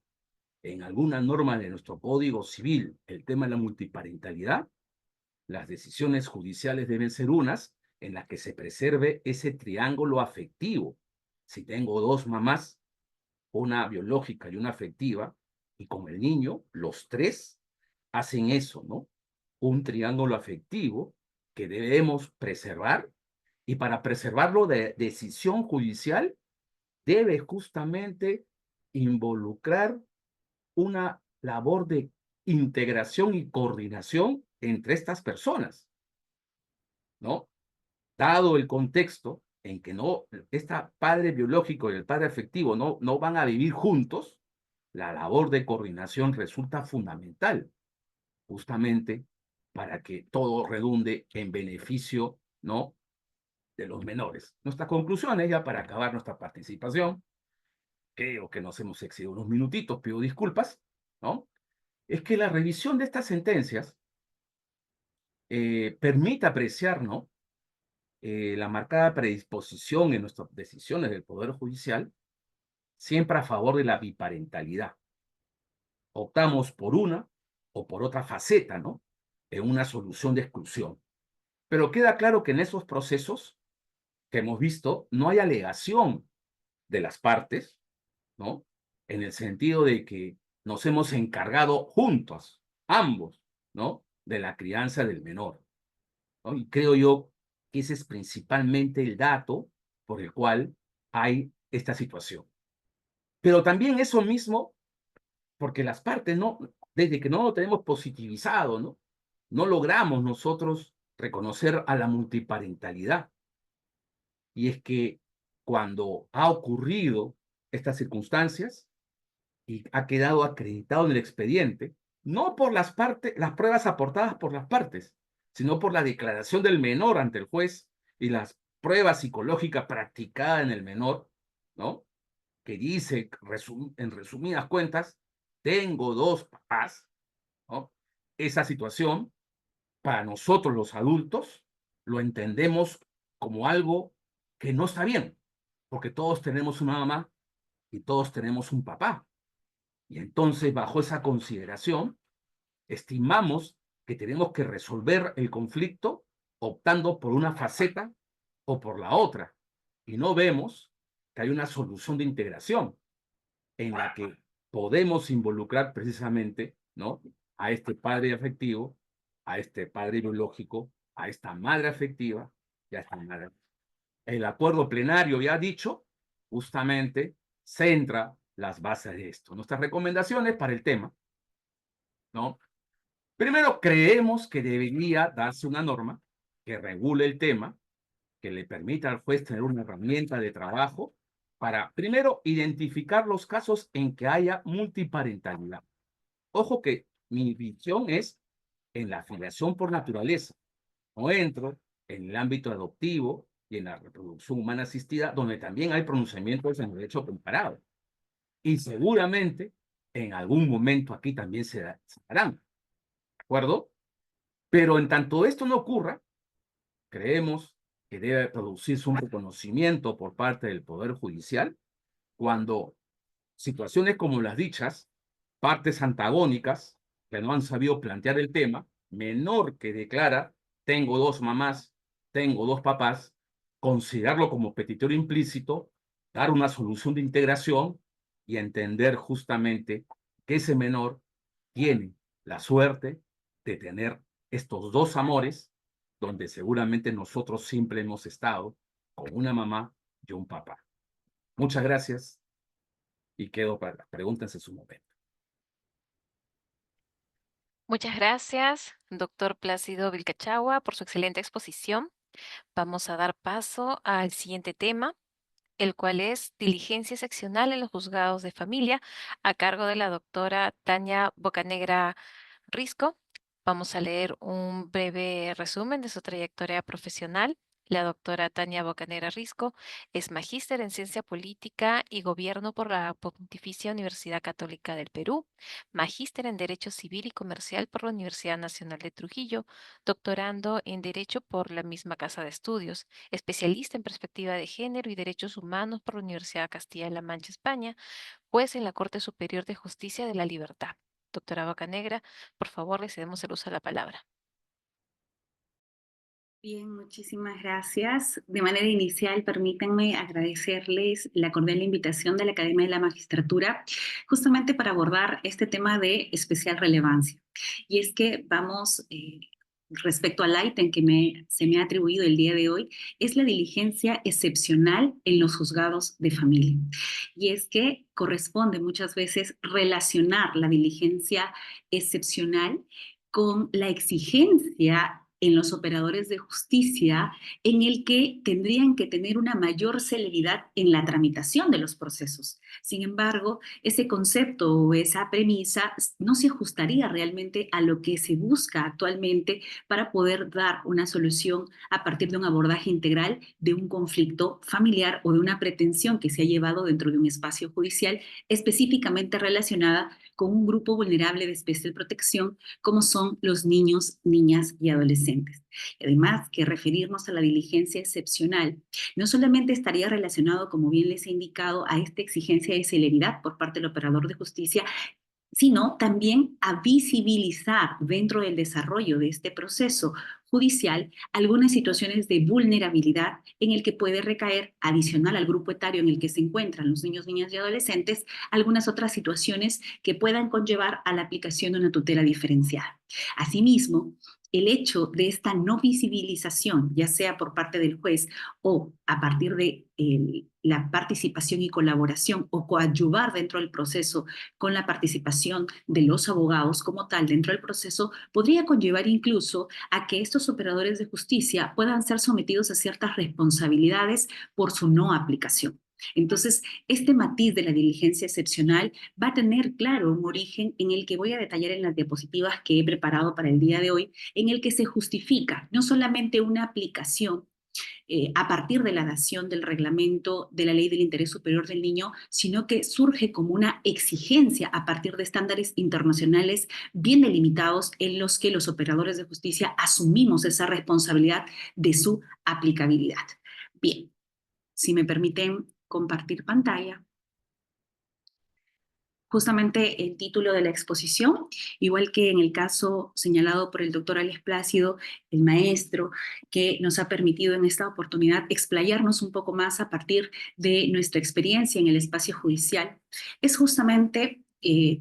en alguna norma de nuestro Código Civil el tema de la multiparentalidad, las decisiones judiciales deben ser unas en las que se preserve ese triángulo afectivo. Si tengo dos mamás, una biológica y una afectiva, y con el niño, los tres hacen eso, ¿no? Un triángulo afectivo que debemos preservar, y para preservarlo de decisión judicial debe justamente involucrar una labor de integración y coordinación entre estas personas, ¿no? Dado el contexto en que no, este padre biológico y el padre afectivo no van a vivir juntos, la labor de coordinación resulta fundamental, justamente para que todo redunde en beneficio, ¿no?, de los menores. Nuestra conclusión es, ya para acabar nuestra participación, creo que nos hemos excedido unos minutitos, pido disculpas, ¿no? Es que la revisión de estas sentencias permite apreciar, ¿no?, la marcada predisposición en nuestras decisiones del Poder Judicial, siempre a favor de la biparentalidad. Optamos por una o por otra faceta, ¿no?, en una solución de exclusión. Pero queda claro que en esos procesos que hemos visto no hay alegación de las partes, ¿no?, en el sentido de que nos hemos encargado juntos, ambos, ¿no?, de la crianza del menor, ¿no? Y creo yo que ese es principalmente el dato por el cual hay esta situación. Pero también eso mismo, porque las partes no, desde que no lo tenemos positivizado, ¿no?, no logramos nosotros reconocer a la multiparentalidad. Y es que cuando ha ocurrido estas circunstancias y ha quedado acreditado en el expediente, no por las partes, las pruebas aportadas por las partes, sino por la declaración del menor ante el juez y las pruebas psicológicas practicadas en el menor, ¿no?, que dice, en resumidas cuentas, tengo dos papás, ¿no? Esa situación, para nosotros los adultos, lo entendemos como algo que no está bien, porque todos tenemos una mamá y todos tenemos un papá. Y entonces, bajo esa consideración, estimamos que tenemos que resolver el conflicto optando por una faceta o por la otra. Y no vemos que hay una solución de integración en la que podemos involucrar precisamente, ¿no?, a este padre afectivo, a este padre biológico, a esta madre afectiva y a esta madre. El acuerdo plenario, ya dicho, justamente centra las bases de esto. Nuestras recomendaciones para el tema, ¿no? Primero, creemos que debería darse una norma que regule el tema, que le permita al juez tener una herramienta de trabajo para, primero, identificar los casos en que haya multiparentalidad. Ojo que mi visión es en la filiación por naturaleza. No entro en el ámbito adoptivo y en la reproducción humana asistida, donde también hay pronunciamientos en derecho comparado. Y seguramente en algún momento aquí también se darán, ¿de acuerdo? Pero en tanto esto no ocurra, creemos que debe producirse un reconocimiento por parte del Poder Judicial cuando situaciones como las dichas, partes antagónicas que no han sabido plantear el tema, menor que declara, tengo dos mamás, tengo dos papás, considerarlo como petitorio implícito, dar una solución de integración y entender justamente que ese menor tiene la suerte de tener estos dos amores, donde seguramente nosotros siempre hemos estado con una mamá y un papá. Muchas gracias y quedo para las preguntas en su momento. Muchas gracias, doctor Plácido Vilcachagua, por su excelente exposición. Vamos a dar paso al siguiente tema, el cual es diligencia seccional en los juzgados de familia, a cargo de la doctora Tania Bocanegra Risco. Vamos a leer un breve resumen de su trayectoria profesional La doctora Tania Bocanegra Risco es magíster en Ciencia Política y Gobierno por la Pontificia Universidad Católica del Perú, magíster en Derecho Civil y Comercial por la Universidad Nacional de Trujillo, doctorando en Derecho por la misma Casa de Estudios, especialista en Perspectiva de Género y Derechos Humanos por la Universidad Castilla-La Mancha, España, juez en la Corte Superior de Justicia de la Libertad. Doctora Bocanegra, por favor, le cedemos el uso de la palabra. Bien, muchísimas gracias. De manera inicial, permítanme agradecerles la cordial invitación de la Academia de la Magistratura, justamente para abordar este tema de especial relevancia. Y es que vamos, respecto al ítem que se me ha atribuido el día de hoy, es la diligencia excepcional en los juzgados de familia. Y es que corresponde muchas veces relacionar la diligencia excepcional con la exigencia en los operadores de justicia en el que tendrían que tener una mayor celeridad en la tramitación de los procesos. Sin embargo, ese concepto o esa premisa no se ajustaría realmente a lo que se busca actualmente para poder dar una solución a partir de un abordaje integral de un conflicto familiar o de una pretensión que se ha llevado dentro de un espacio judicial específicamente relacionada con un grupo vulnerable de especial protección como son los niños, niñas y adolescentes. Además, que referirnos a la diligencia excepcional no solamente estaría relacionado, como bien les he indicado, a esta exigencia de celeridad por parte del operador de justicia, sino también a visibilizar dentro del desarrollo de este proceso judicial algunas situaciones de vulnerabilidad en el que puede recaer, adicional al grupo etario en el que se encuentran los niños, niñas y adolescentes, algunas otras situaciones que puedan conllevar a la aplicación de una tutela diferenciada. Asimismo, el hecho de esta no visibilización, ya sea por parte del juez o a partir de la participación y colaboración o coadyuvar dentro del proceso con la participación de los abogados como tal dentro del proceso, podría conllevar incluso a que estos operadores de justicia puedan ser sometidos a ciertas responsabilidades por su no aplicación. Entonces, este matiz de la diligencia excepcional va a tener, claro, un origen en el que voy a detallar en las diapositivas que he preparado para el día de hoy, en el que se justifica no solamente una aplicación a partir de la dación del reglamento de la Ley del Interés Superior del Niño, sino que surge como una exigencia a partir de estándares internacionales bien delimitados en los que los operadores de justicia asumimos esa responsabilidad de su aplicabilidad. Bien, si me permiten compartir pantalla. Justamente el título de la exposición, igual que en el caso señalado por el doctor Alex Plácido, el maestro, que nos ha permitido en esta oportunidad explayarnos un poco más a partir de nuestra experiencia en el espacio judicial, es justamente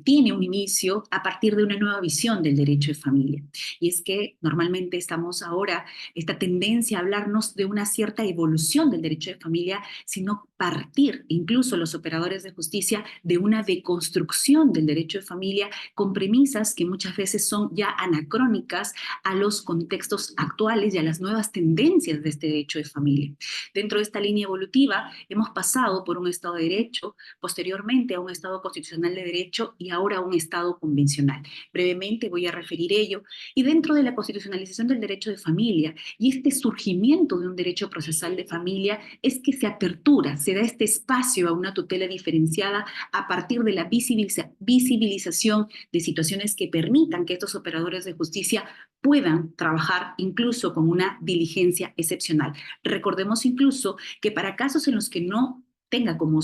tiene un inicio a partir de una nueva visión del derecho de familia. Y es que normalmente estamos ahora, esta tendencia a hablarnos de una cierta evolución del derecho de familia, sino partir, incluso los operadores de justicia, de una deconstrucción del derecho de familia con premisas que muchas veces son ya anacrónicas a los contextos actuales y a las nuevas tendencias de este derecho de familia. Dentro de esta línea evolutiva hemos pasado por un Estado de Derecho, posteriormente a un Estado constitucional de Derecho y ahora a un Estado convencional. Brevemente voy a referir ello. Y dentro de la constitucionalización del derecho de familia y este surgimiento de un derecho procesal de familia es que se apertura, se da este espacio a una tutela diferenciada a partir de la visibilización de situaciones que permitan que estos operadores de justicia puedan trabajar incluso con una diligencia excepcional. Recordemos incluso que para casos en los que no tenga como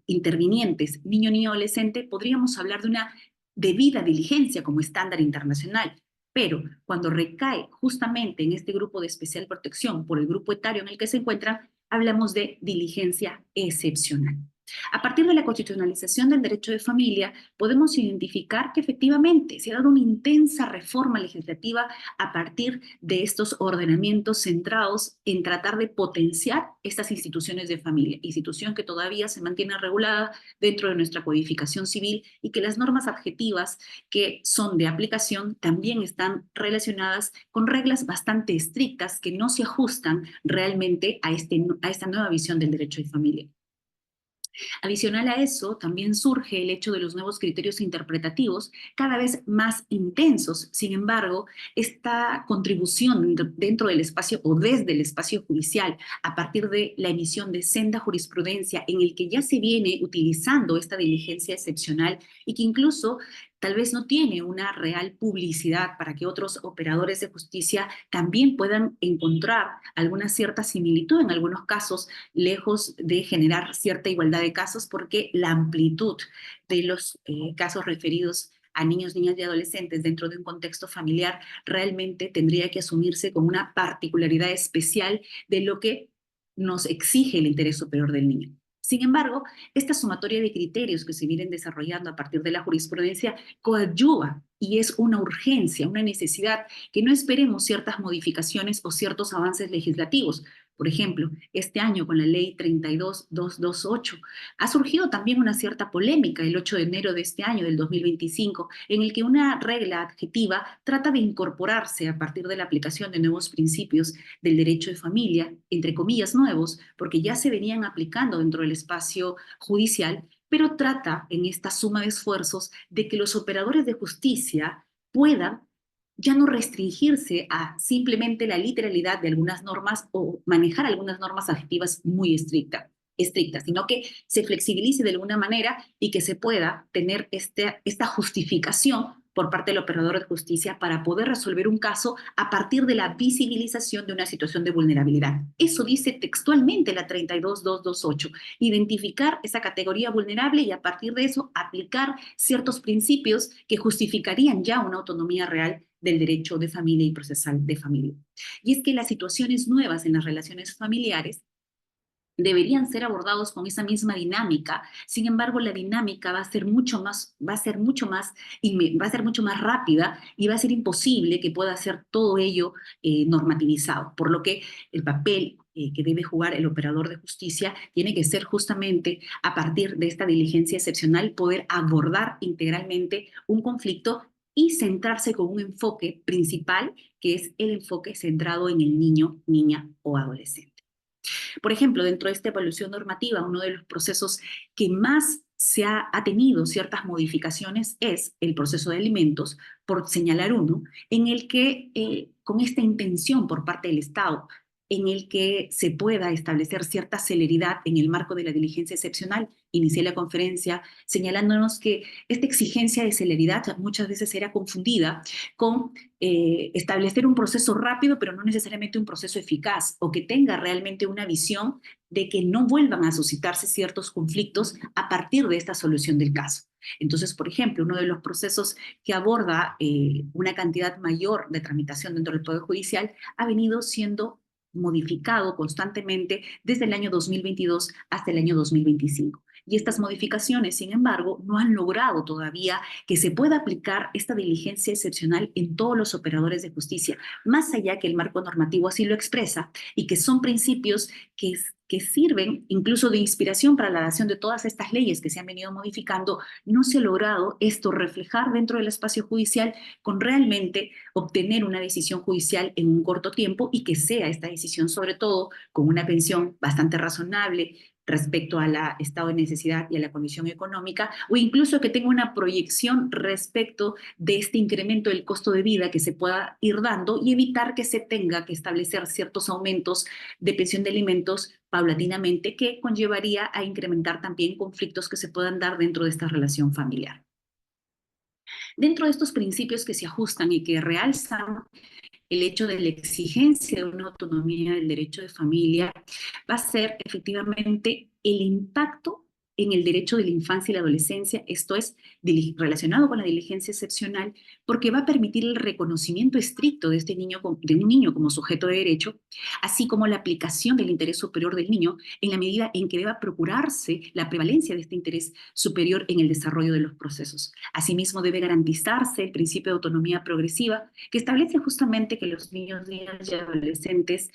intervinientes niño, niño, adolescente, podríamos hablar de una debida diligencia como estándar internacional. Pero cuando recae justamente en este grupo de especial protección por el grupo etario en el que se encuentran, hablamos de diligencia excepcional. A partir de la constitucionalización del derecho de familia, podemos identificar que efectivamente se ha dado una intensa reforma legislativa a partir de estos ordenamientos centrados en tratar de potenciar estas instituciones de familia, institución que todavía se mantiene regulada dentro de nuestra codificación civil y que las normas adjetivas que son de aplicación también están relacionadas con reglas bastante estrictas que no se ajustan realmente a esta nueva visión del derecho de familia. Adicional a eso, también surge el hecho de los nuevos criterios interpretativos cada vez más intensos. Sin embargo, esta contribución dentro del espacio o desde el espacio judicial, a partir de la emisión de senda jurisprudencia en el que ya se viene utilizando esta diligencia excepcional y que incluso tal vez no tiene una real publicidad para que otros operadores de justicia también puedan encontrar alguna cierta similitud en algunos casos, lejos de generar cierta igualdad de casos, porque la amplitud de los casos referidos a niños, niñas y adolescentes dentro de un contexto familiar realmente tendría que asumirse con una particularidad especial de lo que nos exige el interés superior del niño. Sin embargo, esta sumatoria de criterios que se vienen desarrollando a partir de la jurisprudencia coadyuva y es una urgencia, una necesidad que no esperemos ciertas modificaciones o ciertos avances legislativos. Por ejemplo, este año con la ley 32228 ha surgido también una cierta polémica el 8 de enero de este año, del 2025, en el que una regla adjetiva trata de incorporarse a partir de la aplicación de nuevos principios del derecho de familia, entre comillas nuevos, porque ya se venían aplicando dentro del espacio judicial, pero trata en esta suma de esfuerzos de que los operadores de justicia puedan ya no restringirse a simplemente la literalidad de algunas normas o manejar algunas normas adjetivas muy estrictas, sino que se flexibilice de alguna manera y que se pueda tener esta justificación por parte del operador de justicia para poder resolver un caso a partir de la visibilización de una situación de vulnerabilidad. Eso dice textualmente la 32228, identificar esa categoría vulnerable y a partir de eso aplicar ciertos principios que justificarían ya una autonomía real del derecho de familia y procesal de familia. Y es que las situaciones nuevas en las relaciones familiares deberían ser abordados con esa misma dinámica. Sin embargo, la dinámica va a ser mucho más rápida y va a ser imposible que pueda ser todo ello normativizado, por lo que el papel que debe jugar el operador de justicia tiene que ser justamente a partir de esta diligencia excepcional poder abordar integralmente un conflicto y centrarse con un enfoque principal, que es el enfoque centrado en el niño, niña o adolescente. Por ejemplo, dentro de esta evolución normativa, uno de los procesos que más ha tenido ciertas modificaciones es el proceso de alimentos, por señalar uno, en el que con esta intención por parte del Estado, en el que se pueda establecer cierta celeridad en el marco de la diligencia excepcional. Inicié la conferencia señalándonos que esta exigencia de celeridad muchas veces era confundida con establecer un proceso rápido, pero no necesariamente un proceso eficaz, o que tenga realmente una visión de que no vuelvan a suscitarse ciertos conflictos a partir de esta solución del caso. Entonces, por ejemplo, uno de los procesos que aborda una cantidad mayor de tramitación dentro del Poder Judicial ha venido siendo modificado constantemente desde el año 2022 hasta el año 2025. Y estas modificaciones, sin embargo, no han logrado todavía que se pueda aplicar esta diligencia excepcional en todos los operadores de justicia, más allá que el marco normativo así lo expresa y que son principios que sirven incluso de inspiración para la dación de todas estas leyes que se han venido modificando. No se ha logrado esto reflejar dentro del espacio judicial con realmente obtener una decisión judicial en un corto tiempo y que sea esta decisión sobre todo con una pensión bastante razonable respecto al estado de necesidad y a la condición económica, o incluso que tenga una proyección respecto de este incremento del costo de vida que se pueda ir dando y evitar que se tenga que establecer ciertos aumentos de pensión de alimentos paulatinamente, que conllevaría a incrementar también conflictos que se puedan dar dentro de esta relación familiar. Dentro de estos principios que se ajustan y que realzan el hecho de la exigencia de una autonomía del derecho de familia, va a ser efectivamente el impacto en el derecho de la infancia y la adolescencia, esto es relacionado con la diligencia excepcional, porque va a permitir el reconocimiento estricto de un niño como sujeto de derecho, así como la aplicación del interés superior del niño en la medida en que deba procurarse la prevalencia de este interés superior en el desarrollo de los procesos. Asimismo, debe garantizarse el principio de autonomía progresiva, que establece justamente que los niños, niñas y adolescentes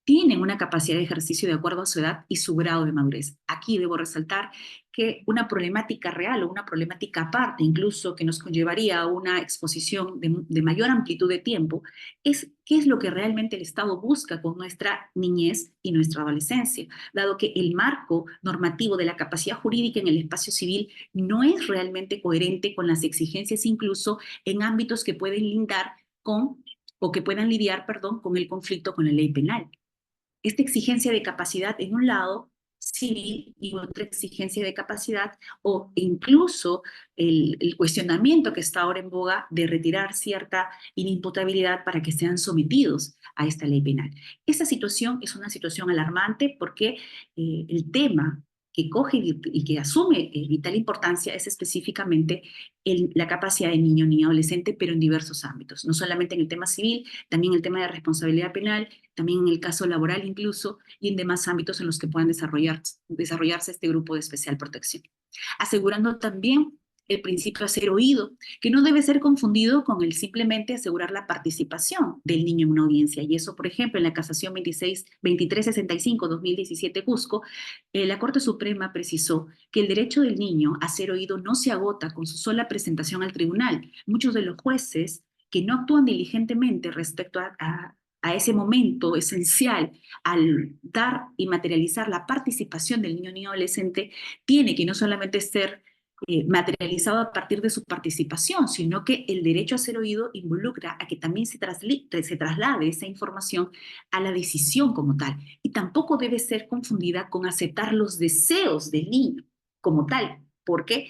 tienen una capacidad de ejercicio de acuerdo a su edad y su grado de madurez. Aquí debo resaltar que una problemática real o una problemática aparte, incluso que nos conllevaría a una exposición de mayor amplitud de tiempo, es qué es lo que realmente el Estado busca con nuestra niñez y nuestra adolescencia, dado que el marco normativo de la capacidad jurídica en el espacio civil no es realmente coherente con las exigencias incluso en ámbitos que pueden lindar con o que puedan lidiar, perdón, con el conflicto con la ley penal. Esta exigencia de capacidad en un lado civil y otra exigencia de capacidad o incluso el cuestionamiento que está ahora en boga de retirar cierta inimputabilidad para que sean sometidos a esta ley penal. Esta situación es una situación alarmante porque el tema que coge y que asume vital importancia es específicamente la capacidad de niño ni adolescente, pero en diversos ámbitos, no solamente en el tema civil, también el tema de responsabilidad penal, también en el caso laboral incluso, y en demás ámbitos en los que puedan desarrollarse este grupo de especial protección. Asegurando también el principio de ser oído, que no debe ser confundido con el simplemente asegurar la participación del niño en una audiencia. Y eso, por ejemplo, en la casación 2365-2017 Cusco, la Corte Suprema precisó que el derecho del niño a ser oído no se agota con su sola presentación al tribunal. Muchos de los jueces que no actúan diligentemente respecto a ese momento esencial al dar y materializar la participación del niño ni adolescente, tiene que no solamente ser materializado a partir de su participación, sino que el derecho a ser oído involucra a que también se traslade esa información a la decisión como tal. Y tampoco debe ser confundida con aceptar los deseos del niño como tal, porque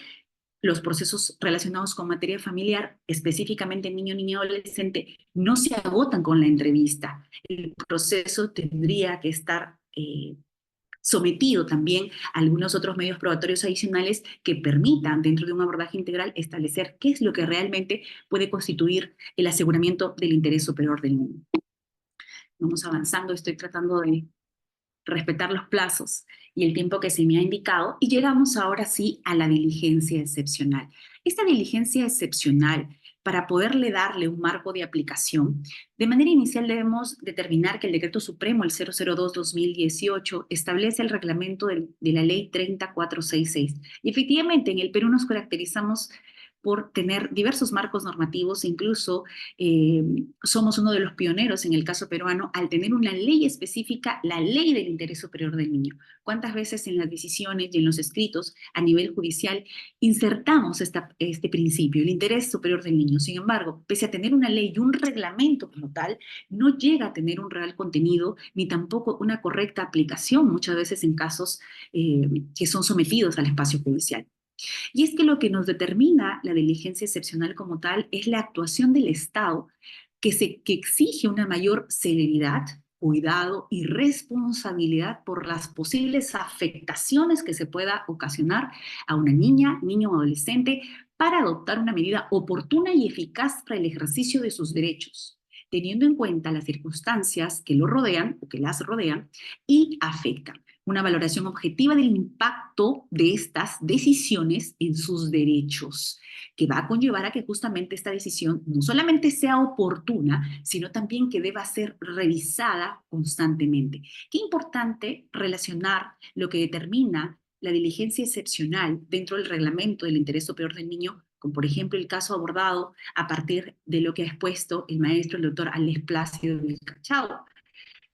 los procesos relacionados con materia familiar, específicamente niño, niña, adolescente, no se agotan con la entrevista. El proceso tendría que estar sometido también a algunos otros medios probatorios adicionales que permitan, dentro de un abordaje integral, establecer qué es lo que realmente puede constituir el aseguramiento del interés superior del niño. Vamos avanzando, estoy tratando de respetar los plazos y el tiempo que se me ha indicado, y llegamos ahora sí a la diligencia excepcional. Esta diligencia excepcional, para poderle darle un marco de aplicación, de manera inicial debemos determinar que el Decreto Supremo, el 002-2018, establece el reglamento de la Ley 30466. Y efectivamente, en el Perú nos caracterizamos por tener diversos marcos normativos, incluso somos uno de los pioneros en el caso peruano al tener una ley específica, la ley del interés superior del niño. ¿Cuántas veces en las decisiones y en los escritos a nivel judicial insertamos este principio, el interés superior del niño? Sin embargo, pese a tener una ley y un reglamento como tal, no llega a tener un real contenido ni tampoco una correcta aplicación, muchas veces en casos que son sometidos al espacio judicial. Y es que lo que nos determina la diligencia excepcional como tal es la actuación del Estado que exige una mayor celeridad, cuidado y responsabilidad por las posibles afectaciones que se pueda ocasionar a una niña, niño o adolescente para adoptar una medida oportuna y eficaz para el ejercicio de sus derechos, teniendo en cuenta las circunstancias que lo rodean o que las rodean y afectan. Una valoración objetiva del impacto de estas decisiones en sus derechos, que va a conllevar a que justamente esta decisión no solamente sea oportuna, sino también que deba ser revisada constantemente. Qué importante relacionar lo que determina la diligencia excepcional dentro del reglamento del interés superior del niño, como por ejemplo el caso abordado a partir de lo que ha expuesto el maestro, el doctor Alex Plácido del Cachao,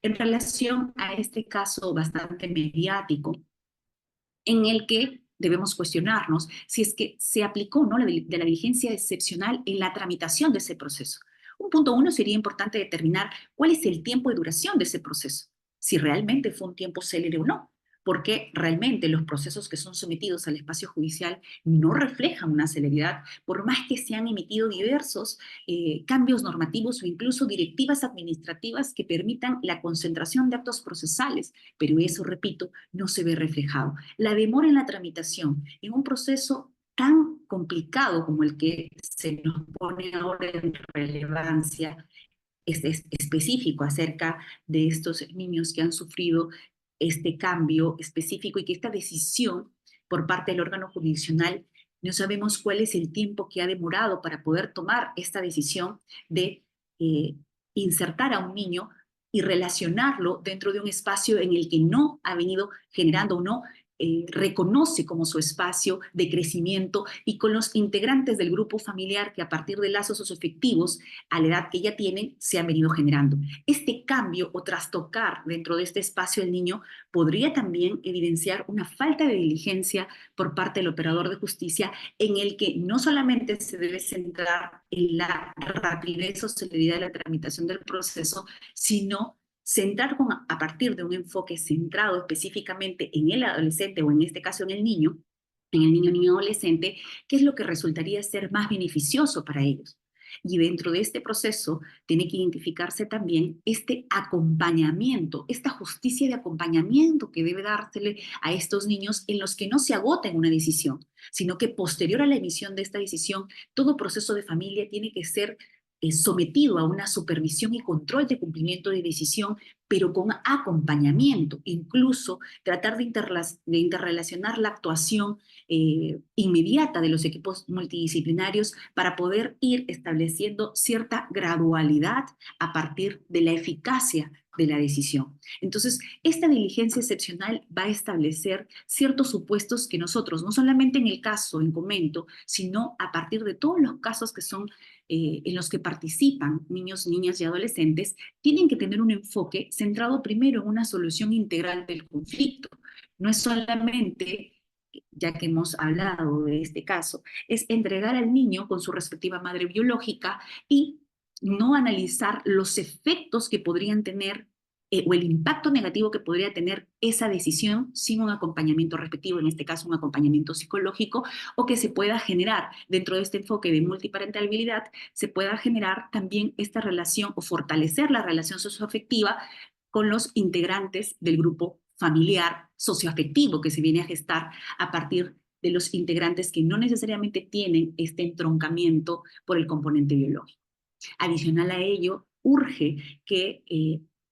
en relación a este caso bastante mediático, en el que debemos cuestionarnos si es que se aplicó ¿no? de la diligencia excepcional en la tramitación de ese proceso. Un punto uno sería importante determinar cuál es el tiempo de duración de ese proceso, si realmente fue un tiempo célere o no, porque realmente los procesos que son sometidos al espacio judicial no reflejan una celeridad, por más que se han emitido diversos cambios normativos o incluso directivas administrativas que permitan la concentración de actos procesales, pero eso, repito, no se ve reflejado. La demora en la tramitación en un proceso tan complicado como el que se nos pone ahora en relevancia es específico acerca de estos niños que han sufrido este cambio específico y que esta decisión por parte del órgano jurisdiccional, no sabemos cuál es el tiempo que ha demorado para poder tomar esta decisión de insertar a un niño y relacionarlo dentro de un espacio en el que no ha venido generando o no reconoce como su espacio de crecimiento y con los integrantes del grupo familiar que a partir de lazos socioafectivos a la edad que ya tienen se han venido generando. Este cambio o trastocar dentro de este espacio del niño podría también evidenciar una falta de diligencia por parte del operador de justicia en el que no solamente se debe centrar en la rapidez o celeridad de la tramitación del proceso, sino centrar a partir de un enfoque centrado específicamente en el adolescente o en este caso en el niño niño adolescente, qué es lo que resultaría ser más beneficioso para ellos. Y dentro de este proceso tiene que identificarse también este acompañamiento, esta justicia de acompañamiento que debe dársele a estos niños en los que no se agota en una decisión, sino que posterior a la emisión de esta decisión, todo proceso de familia tiene que ser sometido a una supervisión y control de cumplimiento de decisión, pero con acompañamiento, incluso tratar de interrelacionar la actuación inmediata de los equipos multidisciplinarios para poder ir estableciendo cierta gradualidad a partir de la eficacia de la decisión. Entonces, esta diligencia excepcional va a establecer ciertos supuestos que nosotros, no solamente en el caso en comento, sino a partir de todos los casos que son en los que participan niños, niñas y adolescentes, tienen que tener un enfoque centrado primero en una solución integral del conflicto. No es solamente, ya que hemos hablado de este caso, es entregar al niño con su respectiva madre biológica y no analizar los efectos que podrían tener o el impacto negativo que podría tener esa decisión sin un acompañamiento respectivo, en este caso un acompañamiento psicológico, o que se pueda generar dentro de este enfoque de multiparentalidad, se pueda generar también esta relación o fortalecer la relación socioafectiva con los integrantes del grupo familiar socioafectivo que se viene a gestar a partir de los integrantes que no necesariamente tienen este entroncamiento por el componente biológico. Adicional a ello, urge que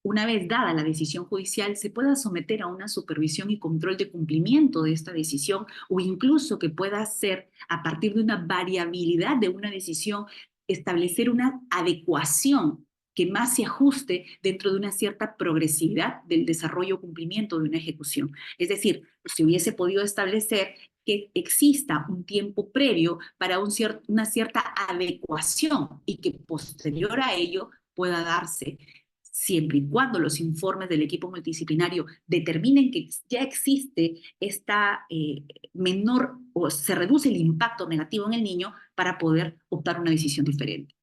una vez dada la decisión judicial, se pueda someter a una supervisión y control de cumplimiento de esta decisión o incluso que pueda ser, a partir de una variabilidad de una decisión, establecer una adecuación que más se ajuste dentro de una cierta progresividad del desarrollo o cumplimiento de una ejecución. Es decir, si hubiese podido establecer que exista un tiempo previo para una cierta adecuación y que posterior a ello pueda darse, siempre y cuando los informes del equipo multidisciplinario determinen que ya existe esta menor o se reduce el impacto negativo en el niño para poder optar una decisión diferente.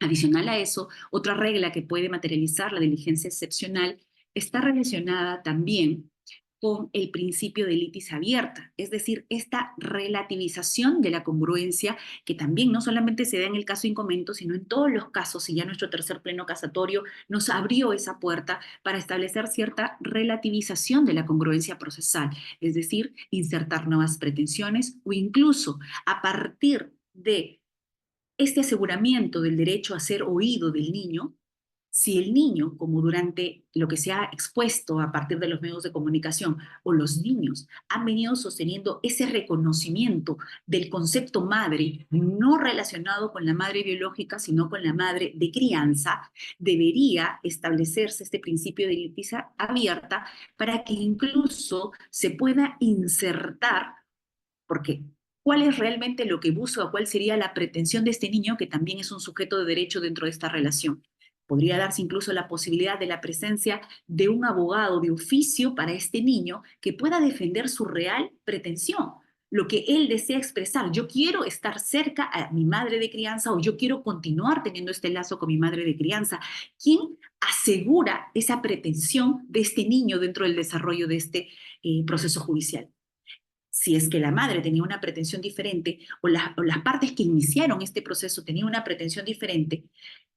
Adicional a eso, otra regla que puede materializar la diligencia excepcional está relacionada también con el principio de litis abierta, es decir, esta relativización de la congruencia que también no solamente se da en el caso incomento, sino en todos los casos, y ya nuestro tercer pleno casatorio nos abrió esa puerta para establecer cierta relativización de la congruencia procesal, es decir, insertar nuevas pretensiones o incluso a partir de este aseguramiento del derecho a ser oído del niño, si el niño, como durante lo que se ha expuesto a partir de los medios de comunicación, o los niños han venido sosteniendo ese reconocimiento del concepto madre, no relacionado con la madre biológica, sino con la madre de crianza, debería establecerse este principio de litis abierta para que incluso se pueda insertar, porque ¿cuál es realmente lo que busca o cuál sería la pretensión de este niño que también es un sujeto de derecho dentro de esta relación? Podría darse incluso la posibilidad de la presencia de un abogado de oficio para este niño que pueda defender su real pretensión, lo que él desea expresar. Yo quiero estar cerca a mi madre de crianza o yo quiero continuar teniendo este lazo con mi madre de crianza. ¿Quién asegura esa pretensión de este niño dentro del desarrollo de este proceso judicial? Si es que la madre tenía una pretensión diferente o las partes que iniciaron este proceso tenían una pretensión diferente,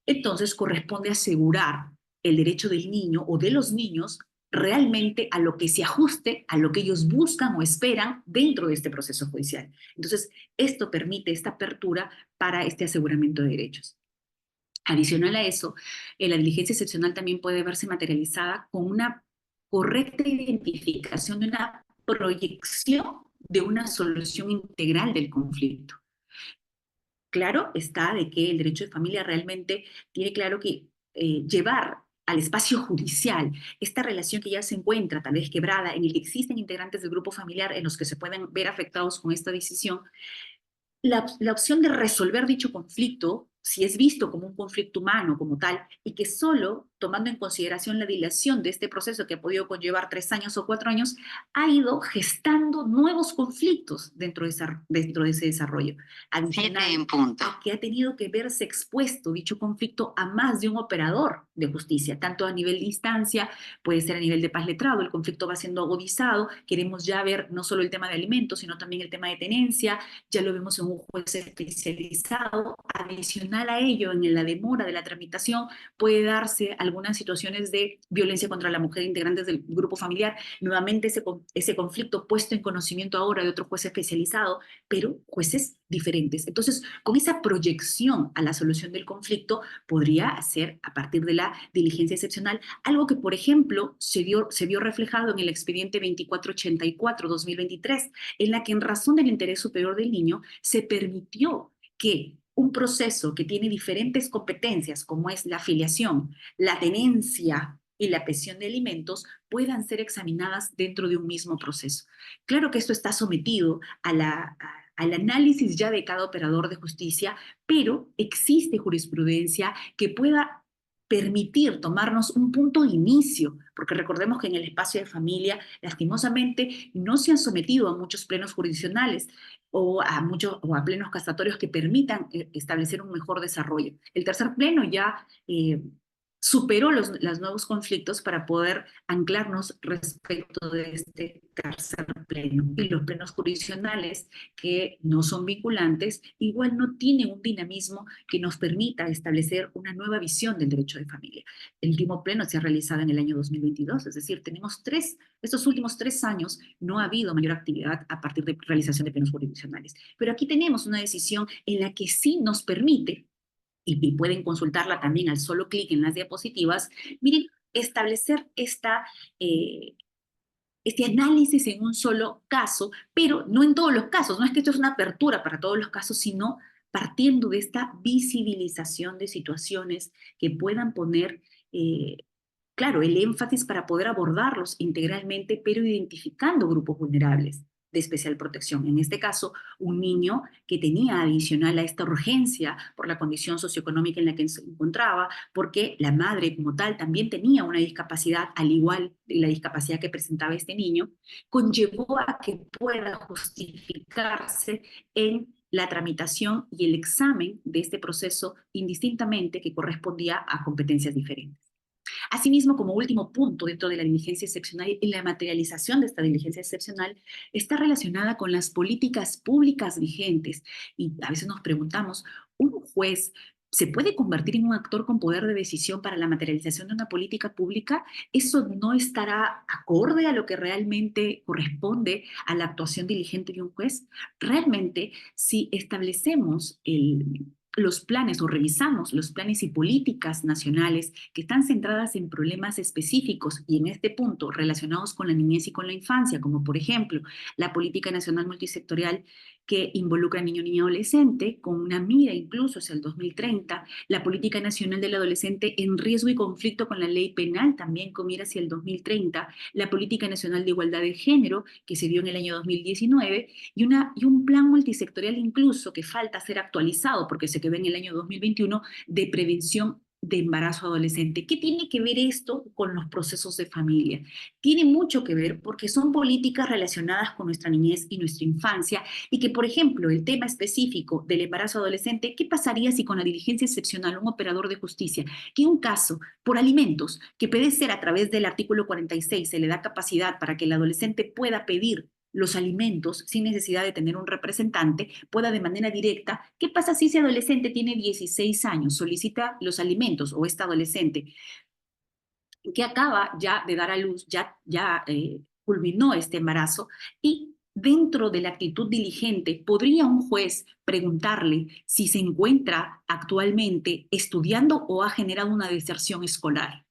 entonces corresponde asegurar el derecho del niño o de los niños realmente a lo que se ajuste a lo que ellos buscan o esperan dentro de este proceso judicial. Entonces, esto permite esta apertura para este aseguramiento de derechos. Adicional a eso, la diligencia excepcional también puede verse materializada con una correcta identificación de una proyección de una solución integral del conflicto. Claro está de que el derecho de familia realmente tiene claro que llevar al espacio judicial, esta relación que ya se encuentra tal vez quebrada, en el que existen integrantes del grupo familiar en los que se pueden ver afectados con esta decisión, la opción de resolver dicho conflicto, si es visto como un conflicto humano como tal, y que solo tomando en consideración la dilación de este proceso que ha podido conllevar 3 años o 4 años, ha ido gestando nuevos conflictos dentro de ese desarrollo. Adicional a que ha tenido que verse expuesto dicho conflicto a más de un operador de justicia, tanto a nivel de instancia, puede ser a nivel de paz letrado, el conflicto va siendo agudizado, queremos ya ver no solo el tema de alimentos, sino también el tema de tenencia, ya lo vemos en un juez especializado. Adicional a ello, en la demora de la tramitación puede darse algunas situaciones de violencia contra la mujer integrantes del grupo familiar, nuevamente ese conflicto puesto en conocimiento ahora de otro juez especializado, pero jueces diferentes. Entonces, con esa proyección a la solución del conflicto, podría ser, a partir de la diligencia excepcional, algo que, por ejemplo, se vio reflejado en el expediente 2484-2023, en la que, en razón del interés superior del niño, se permitió que un proceso que tiene diferentes competencias, como es la afiliación, la tenencia y la pensión de alimentos, puedan ser examinadas dentro de un mismo proceso. Claro que esto está sometido al análisis ya de cada operador de justicia, pero existe jurisprudencia que pueda permitir tomarnos un punto de inicio, porque recordemos que en el espacio de familia, lastimosamente, no se han sometido a muchos plenos jurisdiccionales o a plenos casatorios que permitan establecer un mejor desarrollo. El tercer pleno ya superó los nuevos conflictos para poder anclarnos respecto de este tercer pleno. Y los plenos jurisdiccionales, que no son vinculantes, igual no tienen un dinamismo que nos permita establecer una nueva visión del derecho de familia. El último pleno se ha realizado en el año 2022, es decir, estos últimos 3 años no ha habido mayor actividad a partir de realización de plenos jurisdiccionales. Pero aquí tenemos una decisión en la que sí nos permite, y pueden consultarla también al solo clic en las diapositivas, miren, establecer este análisis en un solo caso, pero no en todos los casos. No es que esto es una apertura para todos los casos, sino partiendo de esta visibilización de situaciones que puedan poner, claro, el énfasis para poder abordarlos integralmente, pero identificando grupos vulnerables de especial protección. En este caso, un niño que tenía adicional a esta urgencia por la condición socioeconómica en la que se encontraba, porque la madre como tal también tenía una discapacidad, al igual de la discapacidad que presentaba este niño, conllevó a que pueda justificarse en la tramitación y el examen de este proceso indistintamente, que correspondía a competencias diferentes. Asimismo, como último punto dentro de la diligencia excepcional, y la materialización de esta diligencia excepcional está relacionada con las políticas públicas vigentes. Y a veces nos preguntamos, ¿un juez se puede convertir en un actor con poder de decisión para la materialización de una política pública? ¿Eso no estará acorde a lo que realmente corresponde a la actuación diligente de un juez? Realmente, si establecemos los planes o revisamos los planes y políticas nacionales que están centradas en problemas específicos y en este punto relacionados con la niñez y con la infancia, como por ejemplo la política nacional multisectorial que involucra a niño, niña, adolescente, con una mira incluso hacia el 2030, la política nacional del adolescente en riesgo y conflicto con la ley penal, también con mira hacia el 2030, la política nacional de igualdad de género, que se dio en el año 2019, y un plan multisectorial incluso que falta ser actualizado porque se quedó en el año 2021, de prevención de embarazo adolescente. ¿Qué tiene que ver esto con los procesos de familia? Tiene mucho que ver porque son políticas relacionadas con nuestra niñez y nuestra infancia, y que, por ejemplo, el tema específico del embarazo adolescente, ¿qué pasaría si con la diligencia excepcional un operador de justicia, que un caso por alimentos, que puede ser a través del artículo 46, se le da capacidad para que el adolescente pueda pedir los alimentos sin necesidad de tener un representante, pueda de manera directa? ¿Qué pasa si ese adolescente tiene 16 años, solicita los alimentos, o esta adolescente que acaba ya de dar a luz, ya culminó este embarazo, y dentro de la actitud diligente, ¿podría un juez preguntarle si se encuentra actualmente estudiando o ha generado una deserción escolar?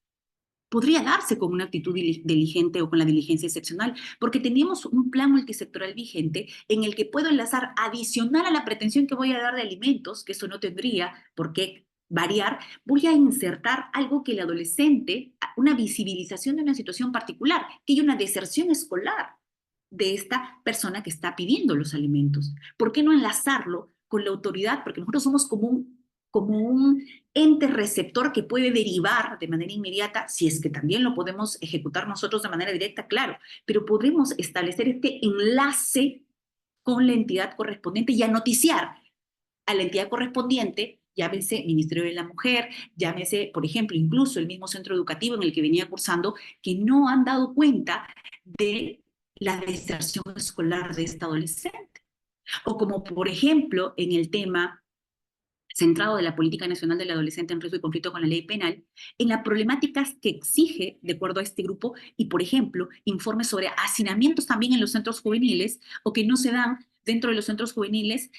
Podría darse con una actitud diligente o con la diligencia excepcional, porque tenemos un plan multisectorial vigente en el que puedo enlazar, adicional a la pretensión que voy a dar de alimentos, que eso no tendría por qué variar, voy a insertar algo que el adolescente, una visibilización de una situación particular, que hay una deserción escolar de esta persona que está pidiendo los alimentos. ¿Por qué no enlazarlo con la autoridad? Porque nosotros somos como un ente receptor que puede derivar de manera inmediata, si es que también lo podemos ejecutar nosotros de manera directa, claro, pero podemos establecer este enlace con la entidad correspondiente y a noticiar a la entidad correspondiente, llámese Ministerio de la Mujer, llámese, por ejemplo, incluso el mismo centro educativo en el que venía cursando, que no han dado cuenta de la deserción escolar de esta adolescente. O como, por ejemplo, en el tema centrado de la Política Nacional del Adolescente en Riesgo y Conflicto con la Ley Penal, en las problemáticas que exige, de acuerdo a este grupo, y por ejemplo, informes sobre hacinamientos también en los centros juveniles o que no se dan dentro de los centros juveniles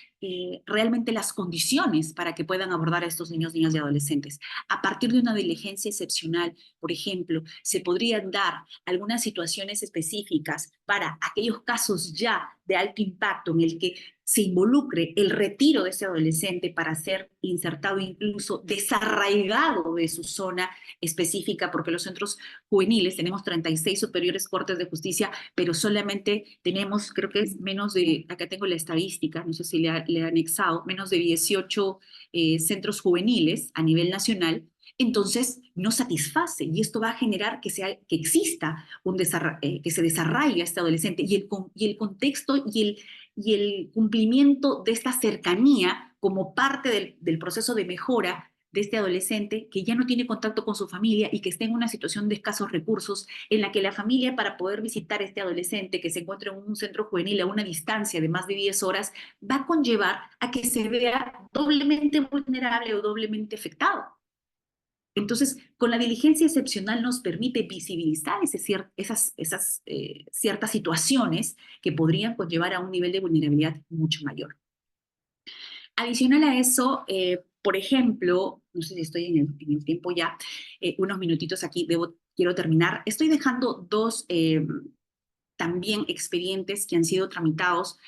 realmente las condiciones para que puedan abordar a estos niños, niñas y adolescentes. A partir de una diligencia excepcional, por ejemplo, se podrían dar algunas situaciones específicas para aquellos casos ya de alto impacto en el que se involucre el retiro de ese adolescente para ser insertado, incluso desarraigado de su zona específica, porque los centros juveniles tenemos 36 superiores cortes de justicia, pero solamente tenemos, creo que es menos de, acá tengo la estadística, no sé si le he anexado, menos de 18 centros juveniles a nivel nacional. Entonces no satisface y esto va a generar que exista que se desarraigue a este adolescente y el contexto y el cumplimiento de esta cercanía como parte del proceso de mejora de este adolescente que ya no tiene contacto con su familia y que está en una situación de escasos recursos, en la que la familia, para poder visitar a este adolescente que se encuentra en un centro juvenil a una distancia de más de 10 horas, va a conllevar a que se vea doblemente vulnerable o doblemente afectado. Entonces, con la diligencia excepcional nos permite visibilizar esas ciertas situaciones que podrían conllevar a un nivel de vulnerabilidad mucho mayor. Adicional a eso, por ejemplo, no sé si estoy en el tiempo ya, unos minutitos aquí, quiero terminar. Estoy dejando dos también expedientes que han sido tramitados,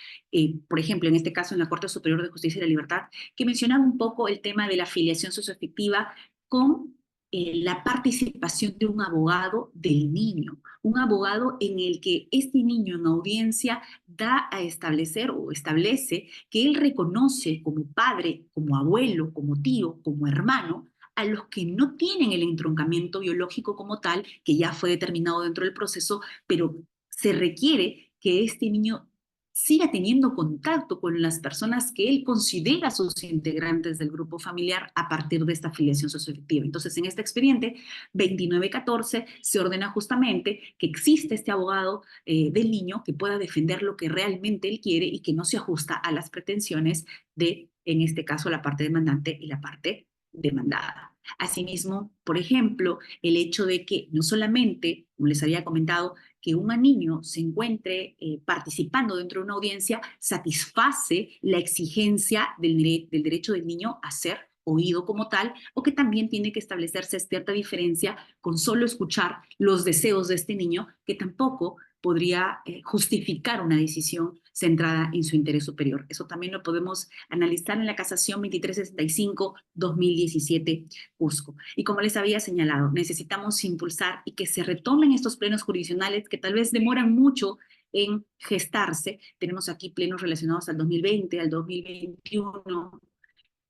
por ejemplo, en este caso en la Corte Superior de Justicia y la Libertad, que mencionaba un poco el tema de la afiliación socioafectiva con la participación de un abogado del niño, un abogado en el que este niño en audiencia da a establecer o establece que él reconoce como padre, como abuelo, como tío, como hermano, a los que no tienen el entroncamiento biológico como tal, que ya fue determinado dentro del proceso, pero se requiere que este niño siga teniendo contacto con las personas que él considera sus integrantes del grupo familiar a partir de esta afiliación socioafectiva. Entonces, en este expediente 2914 se ordena justamente que existe este abogado del niño que pueda defender lo que realmente él quiere y que no se ajusta a las pretensiones de, en este caso, la parte demandante y la parte demandada. Asimismo, por ejemplo, el hecho de que no solamente, como les había comentado, que un niño se encuentre participando dentro de una audiencia satisface la exigencia del derecho del niño a ser oído como tal, o que también tiene que establecerse cierta diferencia con solo escuchar los deseos de este niño, que tampoco podría justificar una decisión centrada en su interés superior. Eso también lo podemos analizar en la casación 2365-2017 Cusco. Y como les había señalado, necesitamos impulsar y que se retomen estos plenos jurisdiccionales que tal vez demoran mucho en gestarse. Tenemos aquí plenos relacionados al 2020, al 2021,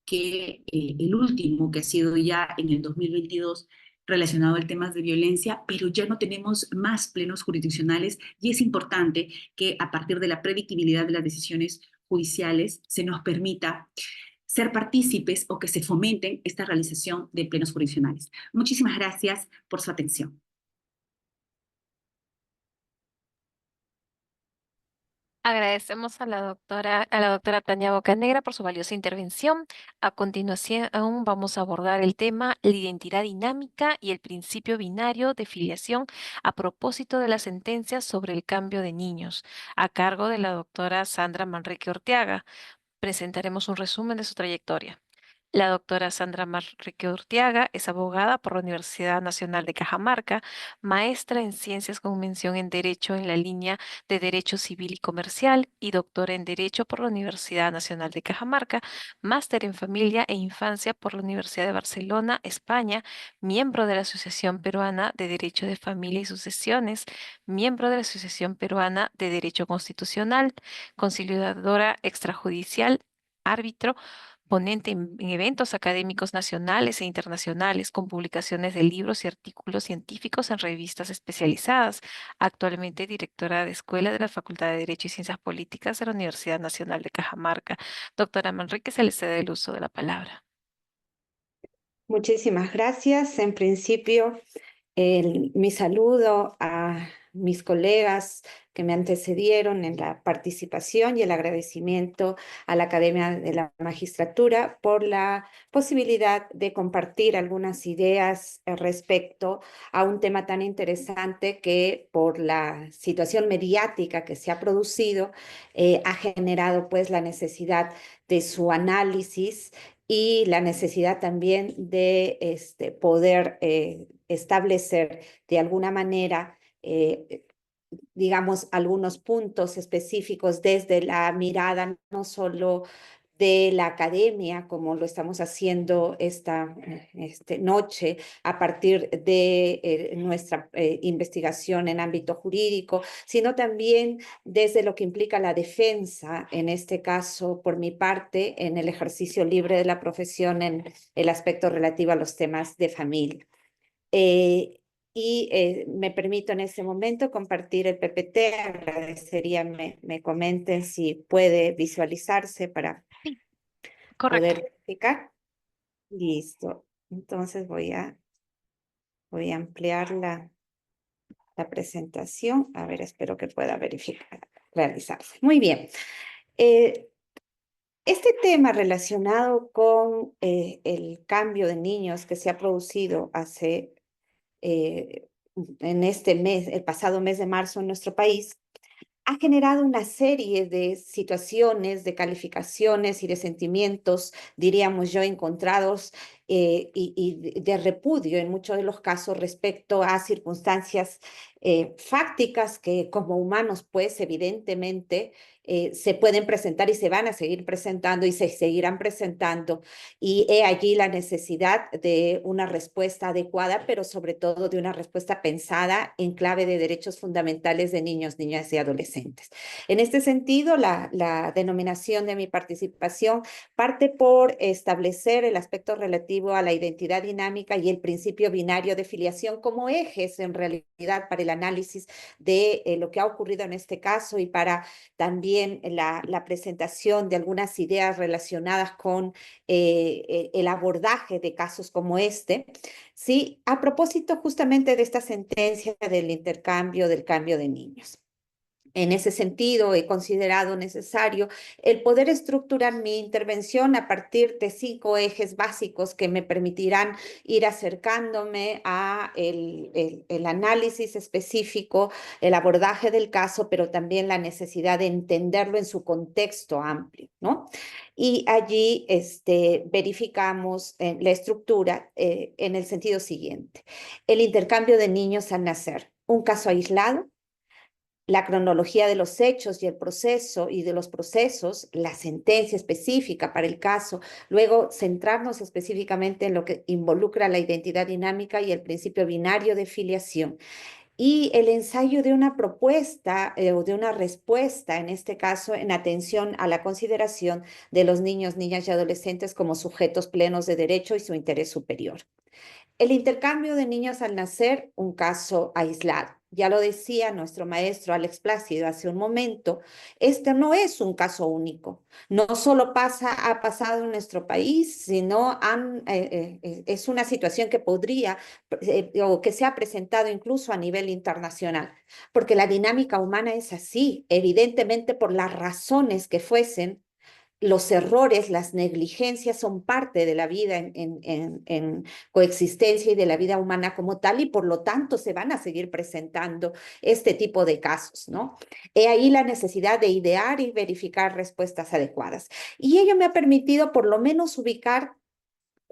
que el último que ha sido ya en el 2022 relacionado al temas de violencia, pero ya no tenemos más plenos jurisdiccionales y es importante que a partir de la predictibilidad de las decisiones judiciales se nos permita ser partícipes o que se fomenten esta realización de plenos jurisdiccionales. Muchísimas gracias por su atención. Agradecemos a la doctora Tania Bocanegra por su valiosa intervención. A continuación, aún vamos a abordar el tema la identidad dinámica y el principio binario de filiación a propósito de la sentencia sobre el cambio de niños, a cargo de la doctora Sandra Manrique Orteaga. Presentaremos un resumen de su trayectoria. La doctora Sandra Manrique Urtiaga es abogada por la Universidad Nacional de Cajamarca, maestra en Ciencias con mención en Derecho en la línea de Derecho Civil y Comercial y doctora en Derecho por la Universidad Nacional de Cajamarca, máster en Familia e Infancia por la Universidad de Barcelona, España, miembro de la Asociación Peruana de Derecho de Familia y Sucesiones, miembro de la Asociación Peruana de Derecho Constitucional, conciliadora extrajudicial, árbitro, ponente en eventos académicos nacionales e internacionales con publicaciones de libros y artículos científicos en revistas especializadas. Actualmente directora de Escuela de la Facultad de Derecho y Ciencias Políticas de la Universidad Nacional de Cajamarca. Doctora Manrique, se le cede el uso de la palabra. Muchísimas gracias. En principio, mi saludo a mis colegas que me antecedieron en la participación y el agradecimiento a la Academia de la Magistratura por la posibilidad de compartir algunas ideas respecto a un tema tan interesante que por la situación mediática que se ha producido ha generado pues la necesidad de su análisis y la necesidad también de poder establecer de alguna manera, digamos, algunos puntos específicos desde la mirada no solo de la academia, como lo estamos haciendo esta noche, a partir de nuestra investigación en ámbito jurídico, sino también desde lo que implica la defensa, en este caso, por mi parte, en el ejercicio libre de la profesión, en el aspecto relativo a los temas de familia. Me permito en este momento compartir el PPT. Agradecería me comenten si puede visualizarse para Sí, correcto. poder verificar. Listo. Entonces voy a ampliar la presentación. A ver, espero que pueda realizarse. Muy bien. Este tema relacionado con el cambio de niños que se ha producido en este mes, el pasado mes de marzo en nuestro país, ha generado una serie de situaciones, de calificaciones y de sentimientos, diríamos yo, encontrados y de repudio en muchos de los casos respecto a circunstancias fácticas que como humanos, pues evidentemente se pueden presentar y se van a seguir presentando y se seguirán presentando. Y he allí la necesidad de una respuesta adecuada, pero sobre todo de una respuesta pensada en clave de derechos fundamentales de niños, niñas y adolescentes. En este sentido, la denominación de mi participación parte por establecer el aspecto relativo a la identidad dinámica y el principio binario de filiación como ejes en realidad para el análisis de lo que ha ocurrido en este caso y para también la presentación de algunas ideas relacionadas con el abordaje de casos como este. Sí, a propósito justamente de esta sentencia del cambio de niños. En ese sentido, he considerado necesario el poder estructurar mi intervención a partir de 5 ejes básicos que me permitirán ir acercándome a el análisis específico, el abordaje del caso, pero también la necesidad de entenderlo en su contexto amplio, ¿no? Y allí verificamos la estructura en el sentido siguiente. El intercambio de niños al nacer, un caso aislado, la cronología de los hechos y el proceso y de los procesos, la sentencia específica para el caso, luego centrarnos específicamente en lo que involucra la identidad dinámica y el principio binario de filiación. Y el ensayo de una propuesta o de una respuesta, en este caso, en atención a la consideración de los niños, niñas y adolescentes como sujetos plenos de derecho y su interés superior. El intercambio de niños al nacer, un caso aislado. Ya lo decía nuestro maestro Alex Plácido hace un momento, este no es un caso único. No solo ha pasado en nuestro país, sino es una situación que podría o que se ha presentado incluso a nivel internacional, porque la dinámica humana es así, evidentemente por las razones que fuesen. Los errores, las negligencias son parte de la vida en coexistencia y de la vida humana como tal, y por lo tanto se van a seguir presentando este tipo de casos, ¿no? He ahí la necesidad de idear y verificar respuestas adecuadas. Y ello me ha permitido por lo menos ubicar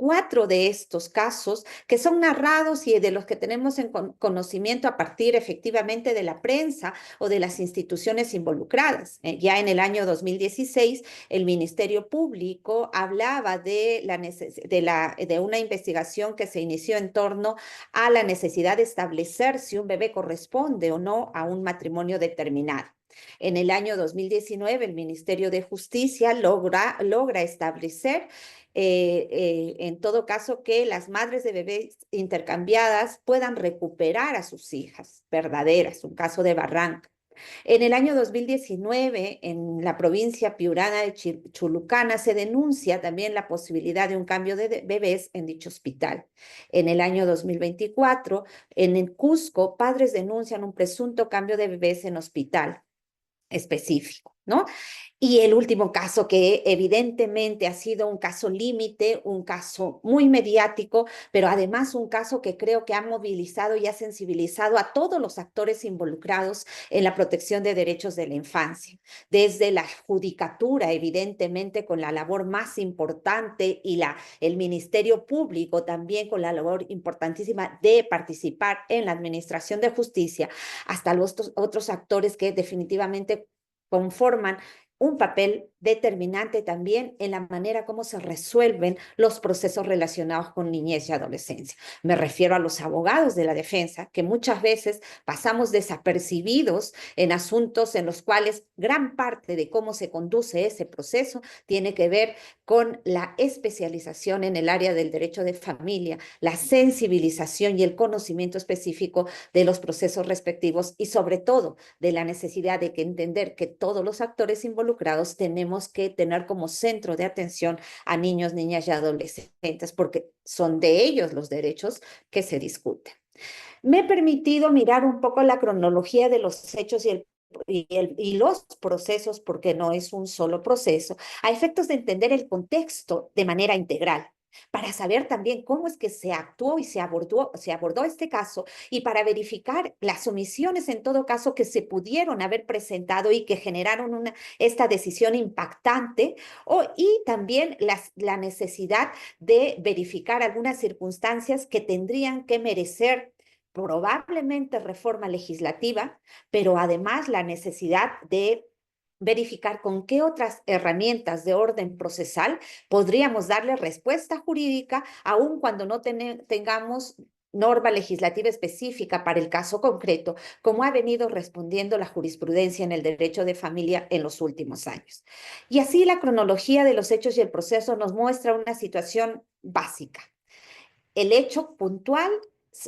4 de estos casos que son narrados y de los que tenemos en conocimiento a partir efectivamente de la prensa o de las instituciones involucradas. Ya en el año 2016, el Ministerio Público hablaba de una investigación que se inició en torno a la necesidad de establecer si un bebé corresponde o no a un matrimonio determinado. En el año 2019, el Ministerio de Justicia logra establecer, en todo caso, que las madres de bebés intercambiadas puedan recuperar a sus hijas verdaderas, un caso de Barranca. En el año 2019, en la provincia piurana de Chulucana, se denuncia también la posibilidad de un cambio de bebés en dicho hospital. En el año 2024, en el Cusco, padres denuncian un presunto cambio de bebés en hospital específico, ¿no? Y el último caso, que evidentemente ha sido un caso límite, un caso muy mediático, pero además un caso que creo que ha movilizado y ha sensibilizado a todos los actores involucrados en la protección de derechos de la infancia, desde la judicatura, evidentemente con la labor más importante, y el Ministerio Público también con la labor importantísima de participar en la administración de justicia, hasta los otros actores que definitivamente conforman un papel determinante también en la manera como se resuelven los procesos relacionados con niñez y adolescencia. Me refiero a los abogados de la defensa, que muchas veces pasamos desapercibidos en asuntos en los cuales gran parte de cómo se conduce ese proceso tiene que ver con la especialización en el área del derecho de familia, la sensibilización y el conocimiento específico de los procesos respectivos, y sobre todo de la necesidad de entender que todos los actores involucrados tenemos que tener como centro de atención a niños, niñas y adolescentes, porque son de ellos los derechos que se discuten. Me he permitido mirar un poco la cronología de los hechos y los procesos, porque no es un solo proceso, a efectos de entender el contexto de manera integral, para saber también cómo es que se actuó y se abordó este caso, y para verificar las omisiones en todo caso que se pudieron haber presentado y que generaron esta decisión impactante, y también la necesidad de verificar algunas circunstancias que tendrían que merecer probablemente reforma legislativa, pero además la necesidad de verificar con qué otras herramientas de orden procesal podríamos darle respuesta jurídica, aun cuando no tengamos norma legislativa específica para el caso concreto, como ha venido respondiendo la jurisprudencia en el derecho de familia en los últimos años. Y así la cronología de los hechos y el proceso nos muestra una situación básica. El hecho puntual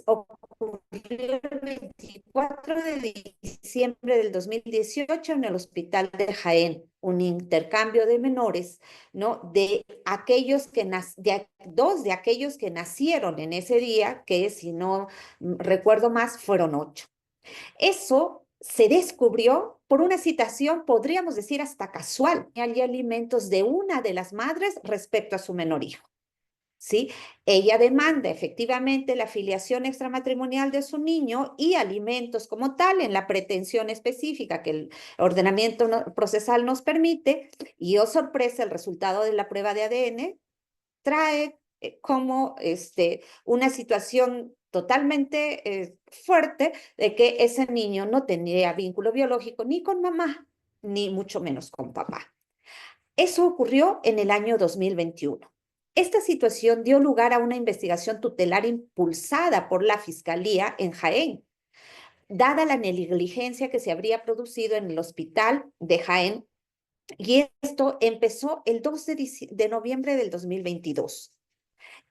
ocurrió el 24 de diciembre del 2018 en el hospital de Jaén, un intercambio de menores, ¿no? De dos de aquellos que nacieron en ese día, que si no recuerdo más, fueron 8. Eso se descubrió por una situación, podríamos decir hasta casual, y alimentos de una de las madres respecto a su menor hijo. ¿Sí? Ella demanda efectivamente la filiación extramatrimonial de su niño y alimentos como tal en la pretensión específica que el ordenamiento procesal nos permite, y oh sorpresa, el resultado de la prueba de ADN trae como una situación totalmente fuerte de que ese niño no tenía vínculo biológico ni con mamá, ni mucho menos con papá. Eso ocurrió en el año 2021. Esta situación dio lugar a una investigación tutelar impulsada por la Fiscalía en Jaén, dada la negligencia que se habría producido en el hospital de Jaén, y esto empezó el 2 de noviembre del 2022.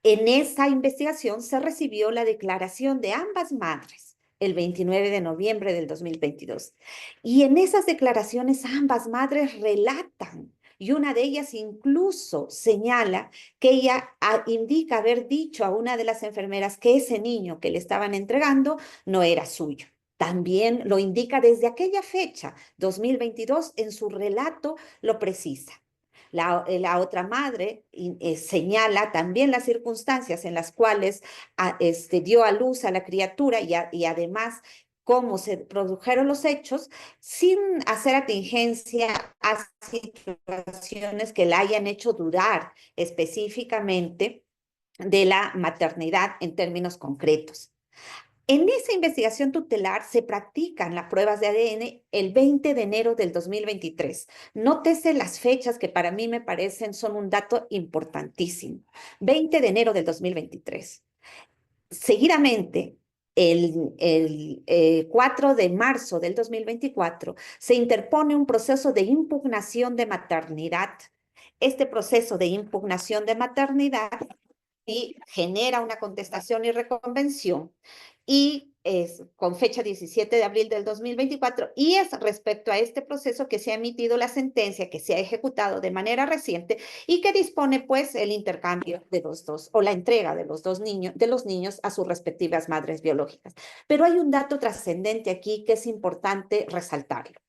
En esa investigación se recibió la declaración de ambas madres el 29 de noviembre del 2022. Y en esas declaraciones ambas madres relatan, y una de ellas incluso señala que ella indica haber dicho a una de las enfermeras que ese niño que le estaban entregando no era suyo. También lo indica desde aquella fecha, 2022, en su relato lo precisa. La otra madre señala también las circunstancias en las cuales dio a luz a la criatura, y además cómo se produjeron los hechos, sin hacer atingencia a situaciones que la hayan hecho dudar específicamente de la maternidad en términos concretos. En esa investigación tutelar se practican las pruebas de ADN el 20 de enero del 2023. Nótese las fechas que para mí me parecen son un dato importantísimo. 20 de enero del 2023. Seguidamente, el 4 de marzo del 2024, se interpone un proceso de impugnación de maternidad. Este proceso de impugnación de maternidad y genera una contestación y reconvención y es con fecha 17 de abril del 2024 y es respecto a este proceso que se ha emitido la sentencia que se ha ejecutado de manera reciente y que dispone pues el intercambio de los dos o la entrega de los niños a sus respectivas madres biológicas. Pero hay un dato trascendente aquí que es importante resaltarlo.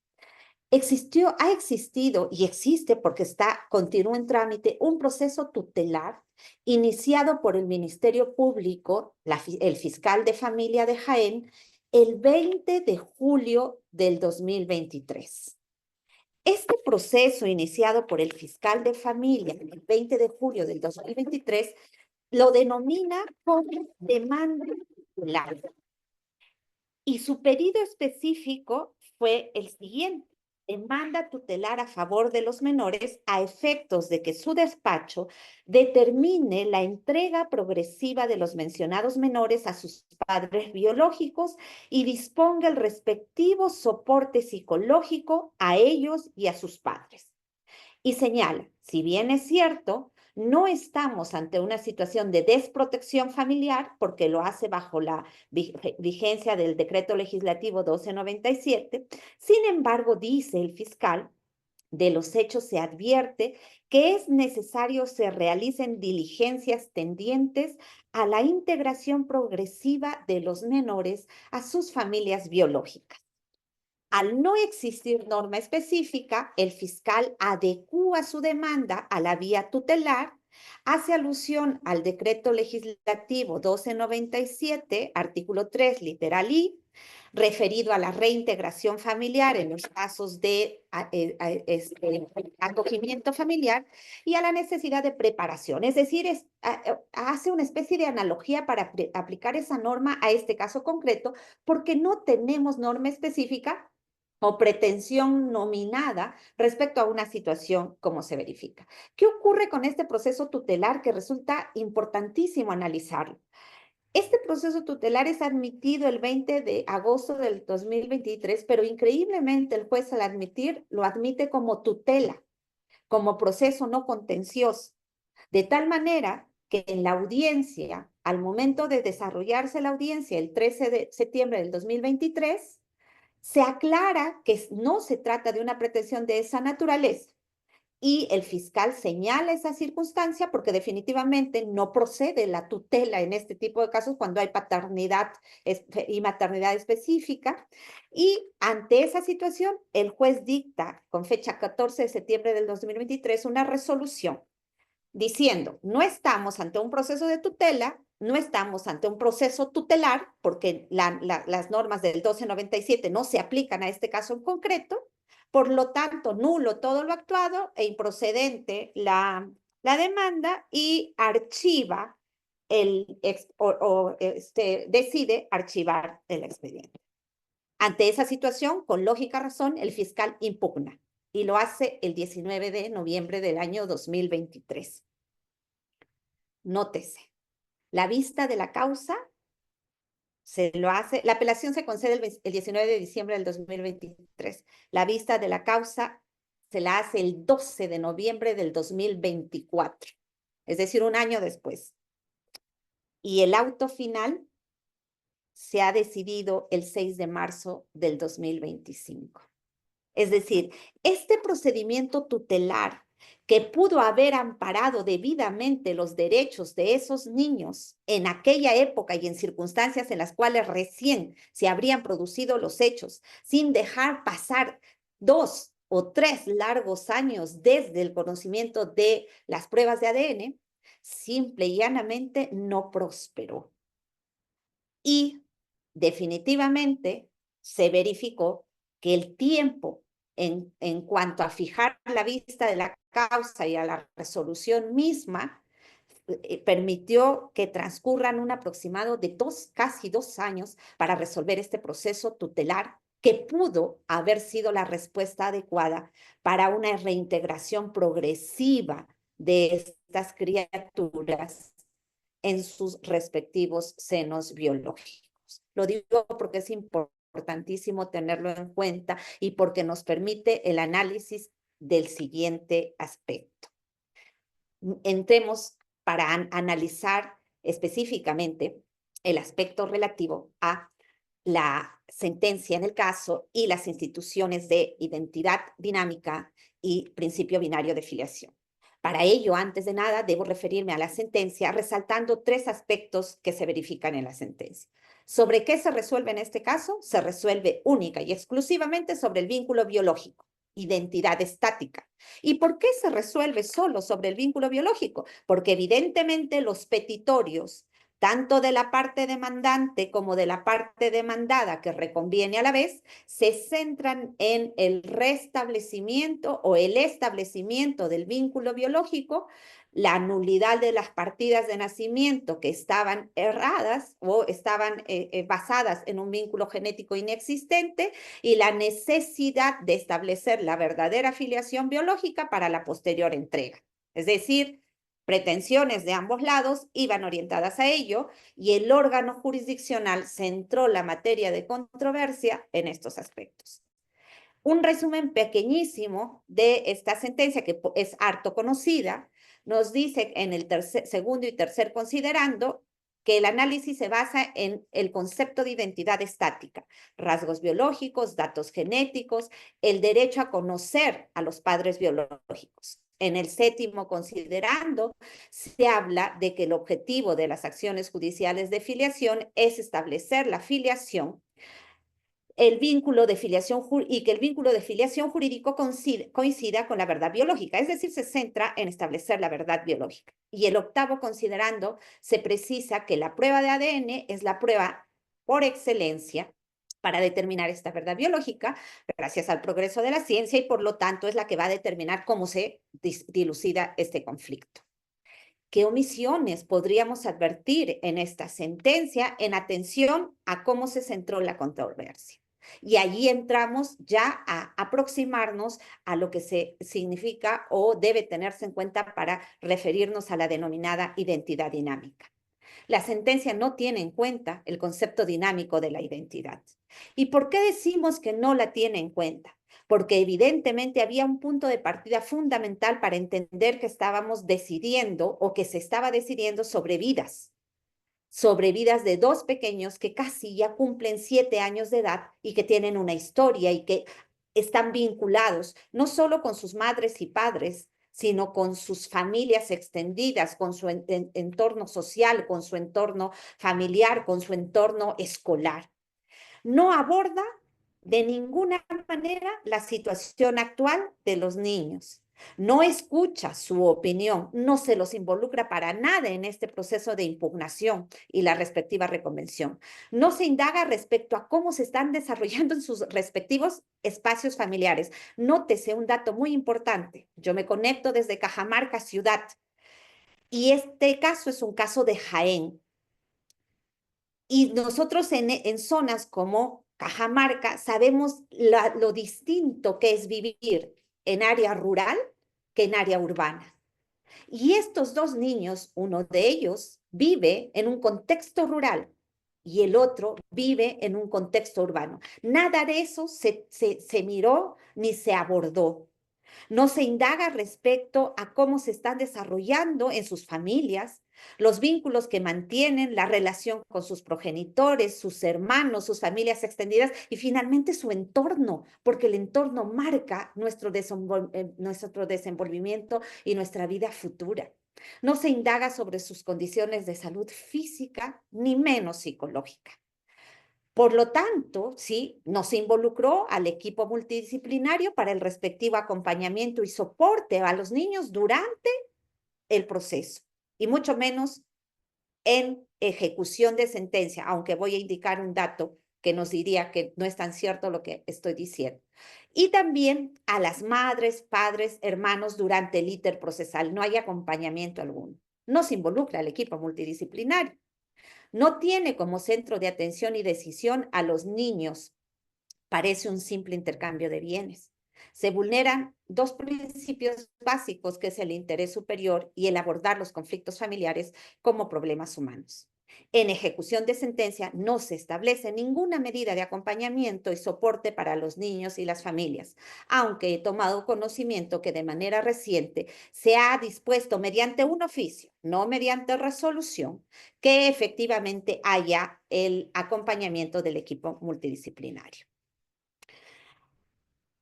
Ha existido y existe porque continúa en trámite un proceso tutelar iniciado por el Ministerio Público, el fiscal de familia de Jaén, el 20 de julio del 2023. Este proceso iniciado por el fiscal de familia el 20 de julio del 2023 lo denomina como demanda tutelar. Y su pedido específico fue el siguiente: demanda tutelar a favor de los menores a efectos de que su despacho determine la entrega progresiva de los mencionados menores a sus padres biológicos y disponga el respectivo soporte psicológico a ellos y a sus padres. Y señala, si bien es cierto, no estamos ante una situación de desprotección familiar, porque lo hace bajo la vigencia del decreto legislativo 1297, sin embargo, dice el fiscal, de los hechos se advierte que es necesario se realicen diligencias tendientes a la integración progresiva de los menores a sus familias biológicas. Al no existir norma específica, el fiscal adecúa su demanda a la vía tutelar, hace alusión al decreto legislativo 1297, artículo 3, literal I, referido a la reintegración familiar en los casos de acogimiento familiar y a la necesidad de preparación. Es decir, hace una especie de analogía para aplicar esa norma a este caso concreto, porque no tenemos norma específica o pretensión nominada respecto a una situación como se verifica. ¿Qué ocurre con este proceso tutelar que resulta importantísimo analizarlo? Este proceso tutelar es admitido el 20 de agosto del 2023, pero increíblemente el juez al admitir lo admite como tutela, como proceso no contencioso, de tal manera que en la audiencia, al momento de desarrollarse la audiencia el 13 de septiembre del 2023, se aclara que no se trata de una pretensión de esa naturaleza y el fiscal señala esa circunstancia porque definitivamente no procede la tutela en este tipo de casos cuando hay paternidad y maternidad específica. Y ante esa situación, el juez dicta con fecha 14 de septiembre del 2023 una resolución diciendo, no estamos ante un proceso de tutela, no estamos ante un proceso tutelar, porque las normas del 1297 no se aplican a este caso en concreto, por lo tanto, nulo todo lo actuado e improcedente la demanda y archiva decide archivar el expediente. Ante esa situación, con lógica razón, el fiscal impugna y lo hace el 19 de noviembre del año 2023. Nótese, la vista de la causa la apelación se concede el 19 de diciembre del 2023. La vista de la causa se la hace el 12 de noviembre del 2024, es decir, un año después. Y el auto final se ha decidido el 6 de marzo del 2025. Es decir, este procedimiento tutelar que pudo haber amparado debidamente los derechos de esos niños en aquella época y en circunstancias en las cuales recién se habrían producido los hechos, sin dejar pasar 2 o 3 largos años desde el conocimiento de las pruebas de ADN, simple y llanamente no prosperó. Y definitivamente se verificó que el tiempo en cuanto a fijar la vista de la causa y a la resolución misma permitió que transcurran un aproximado de casi 2 años para resolver este proceso tutelar que pudo haber sido la respuesta adecuada para una reintegración progresiva de estas criaturas en sus respectivos senos biológicos. Lo digo porque es importantísimo tenerlo en cuenta y porque nos permite el análisis del siguiente aspecto. Entremos para analizar específicamente el aspecto relativo a la sentencia en el caso y las instituciones de identidad dinámica y principio binario de filiación. Para ello, antes de nada, debo referirme a la sentencia resaltando 3 aspectos que se verifican en la sentencia. ¿Sobre qué se resuelve en este caso? Se resuelve única y exclusivamente sobre el vínculo biológico, identidad estática. ¿Y por qué se resuelve solo sobre el vínculo biológico? Porque evidentemente los petitorios, tanto de la parte demandante como de la parte demandada, que reconviene a la vez, se centran en el restablecimiento o el establecimiento del vínculo biológico, la nulidad de las partidas de nacimiento que estaban erradas o estaban basadas en un vínculo genético inexistente y la necesidad de establecer la verdadera filiación biológica para la posterior entrega. Es decir, pretensiones de ambos lados iban orientadas a ello y el órgano jurisdiccional centró la materia de controversia en estos aspectos. Un resumen pequeñísimo de esta sentencia, que es harto conocida, nos dice en el segundo y tercer considerando que el análisis se basa en el concepto de identidad estática, rasgos biológicos, datos genéticos, el derecho a conocer a los padres biológicos. En el séptimo considerando, se habla de que el objetivo de las acciones judiciales de filiación es establecer la filiación, el vínculo de filiación y que el vínculo de filiación jurídico coincida con la verdad biológica, es decir, se centra en establecer la verdad biológica. Y el octavo considerando, se precisa que la prueba de ADN es la prueba por excelencia para determinar esta verdad biológica, gracias al progreso de la ciencia, y por lo tanto es la que va a determinar cómo se dilucida este conflicto. ¿Qué omisiones podríamos advertir en esta sentencia en atención a cómo se centró la controversia? Y allí entramos ya a aproximarnos a lo que se significa o debe tenerse en cuenta para referirnos a la denominada identidad dinámica. La sentencia no tiene en cuenta el concepto dinámico de la identidad. ¿Y por qué decimos que no la tiene en cuenta? Porque evidentemente había un punto de partida fundamental para entender que estábamos decidiendo o que se estaba decidiendo sobre vidas de 2 pequeños que casi ya cumplen 7 años de edad y que tienen una historia y que están vinculados no solo con sus madres y padres, sino con sus familias extendidas, con su entorno social, con su entorno familiar, con su entorno escolar. No aborda de ninguna manera la situación actual de los niños. No escucha su opinión, no se los involucra para nada en este proceso de impugnación y la respectiva reconvención. No se indaga respecto a cómo se están desarrollando en sus respectivos espacios familiares. Nótese un dato muy importante. Yo me conecto desde Cajamarca, ciudad, y este caso es un caso de Jaén. Y nosotros en zonas como Cajamarca sabemos lo distinto que es vivir en área rural que en área urbana. Y estos 2 niños, uno de ellos vive en un contexto rural y el otro vive en un contexto urbano. Nada de eso se miró ni se abordó. No se indaga respecto a cómo se están desarrollando en sus familias, los vínculos que mantienen, la relación con sus progenitores, sus hermanos, sus familias extendidas y finalmente su entorno, porque el entorno marca nuestro desenvolvimiento y nuestra vida futura. No se indaga sobre sus condiciones de salud física, ni menos psicológica. Por lo tanto, sí, no se involucró al equipo multidisciplinario para el respectivo acompañamiento y soporte a los niños durante el proceso, y mucho menos en ejecución de sentencia, aunque voy a indicar un dato que nos diría que no es tan cierto lo que estoy diciendo. Y también a las madres, padres, hermanos durante el íter procesal. No hay acompañamiento alguno. no se involucra al equipo multidisciplinario. No tiene como centro de atención y decisión a los niños. Parece un simple intercambio de bienes. Se vulneran dos principios básicos, que es el interés superior y el abordar los conflictos familiares como problemas humanos. En ejecución de sentencia no se establece ninguna medida de acompañamiento y soporte para los niños y las familias, aunque he tomado conocimiento que de manera reciente se ha dispuesto mediante un oficio, no mediante resolución, que efectivamente haya el acompañamiento del equipo multidisciplinario.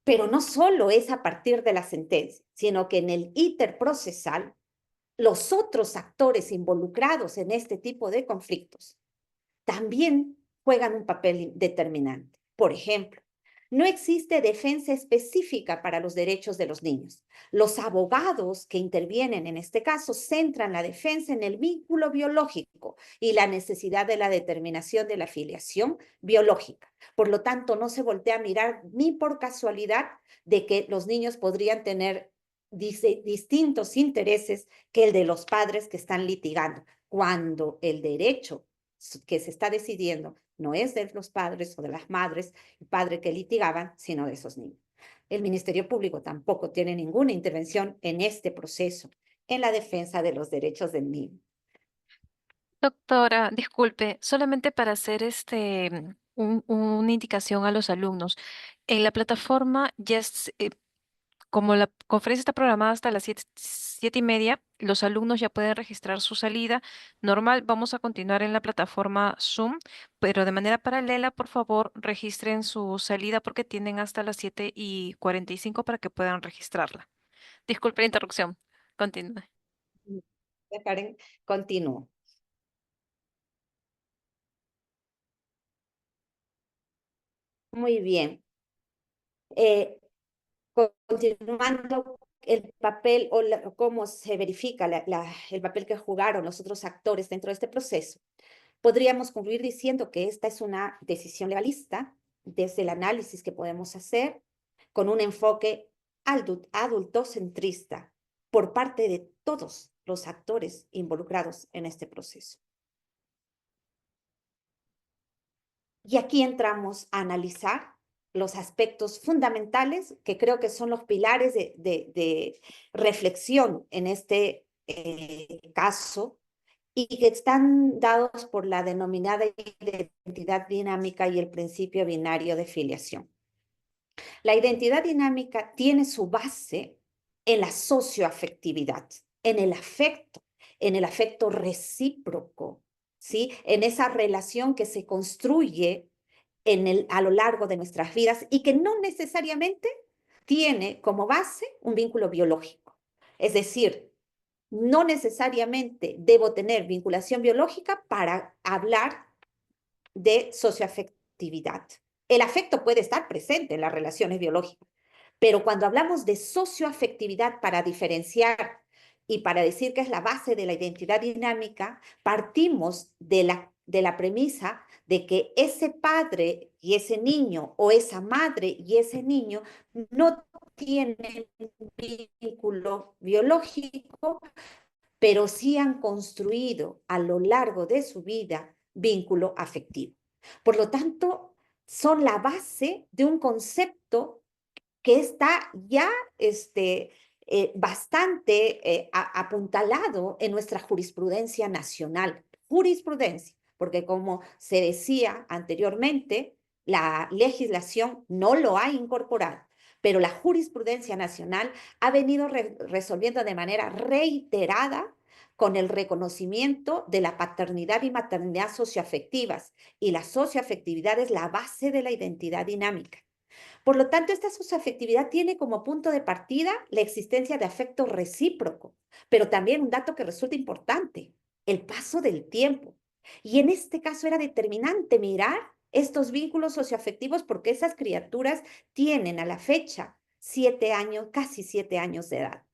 Pero no solo es a partir de la sentencia, sino que en el íter procesal, los otros actores involucrados en este tipo de conflictos también juegan un papel determinante. Por ejemplo, no existe defensa específica para los derechos de los niños. Los abogados que intervienen en este caso centran la defensa en el vínculo biológico y la necesidad de la determinación de la filiación biológica. Por lo tanto, no se voltea a mirar ni por casualidad de que los niños podrían tener distintos intereses que el de los padres que están litigando, cuando el derecho que se está decidiendo no es de los padres o de las madres, el padre que litigaban, sino de esos niños. El Ministerio Público tampoco tiene ninguna intervención en este proceso, en la defensa de los derechos del niño. Doctora, disculpe, solamente para hacer una indicación a los alumnos. En la plataforma ya como la conferencia está programada hasta las 7:30, los alumnos ya pueden registrar su salida. Normal, vamos a continuar en la plataforma Zoom, pero de manera paralela, por favor, registren su salida porque tienen hasta las 7:45 para que puedan registrarla. Disculpe la interrupción. Continúe. Karen, continúo. Muy bien. Continuando el papel o cómo se verifica el papel que jugaron los otros actores dentro de este proceso, podríamos concluir diciendo que esta es una decisión legalista desde el análisis que podemos hacer con un enfoque adultocentrista por parte de todos los actores involucrados en este proceso. Y aquí entramos a analizar los aspectos fundamentales que creo que son los pilares de reflexión en este caso y que están dados por la denominada identidad dinámica y el principio binario de filiación. La identidad dinámica tiene su base en la socioafectividad, en el afecto recíproco, ¿sí? En esa relación que se construye a lo largo de nuestras vidas y que no necesariamente tiene como base un vínculo biológico. Es decir, no necesariamente debo tener vinculación biológica para hablar de socioafectividad. El afecto puede estar presente en las relaciones biológicas, pero cuando hablamos de socioafectividad para diferenciar y para decir que es la base de la identidad dinámica, partimos de la premisa de que ese padre y ese niño o esa madre y ese niño no tienen vínculo biológico, pero sí han construido a lo largo de su vida vínculo afectivo. Por lo tanto, son la base de un concepto que está ya bastante apuntalado en nuestra jurisprudencia nacional. Jurisprudencia, porque como se decía anteriormente, la legislación no lo ha incorporado, pero la jurisprudencia nacional ha venido resolviendo de manera reiterada con el reconocimiento de la paternidad y maternidad socioafectivas, y la socioafectividad es la base de la identidad dinámica. Por lo tanto, esta socioafectividad tiene como punto de partida la existencia de afecto recíproco, pero también un dato que resulta importante, el paso del tiempo. Y en este caso era determinante mirar estos vínculos socioafectivos porque esas criaturas tienen a la fecha 7 años, casi 7 años de edad.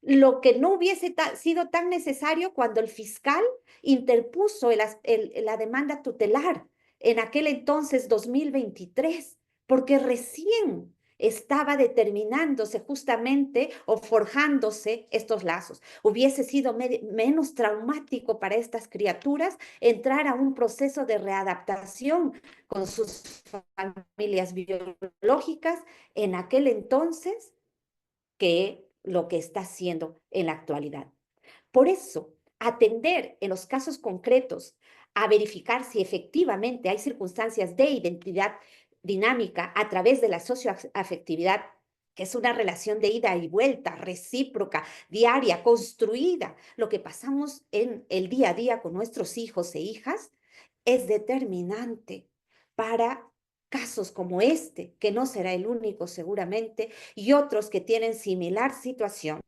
Lo que no hubiese sido tan necesario cuando el fiscal interpuso la demanda tutelar en aquel entonces 2023, porque recién estaba determinándose justamente o forjándose estos lazos. Hubiese sido menos traumático para estas criaturas entrar a un proceso de readaptación con sus familias biológicas en aquel entonces que lo que está haciendo en la actualidad. Por eso, atender en los casos concretos a verificar si efectivamente hay circunstancias de identidad dinámica a través de la socioafectividad, que es una relación de ida y vuelta, recíproca, diaria, construida, lo que pasamos en el día a día con nuestros hijos e hijas, es determinante para casos como este, que no será el único seguramente, y otros que tienen similar situación,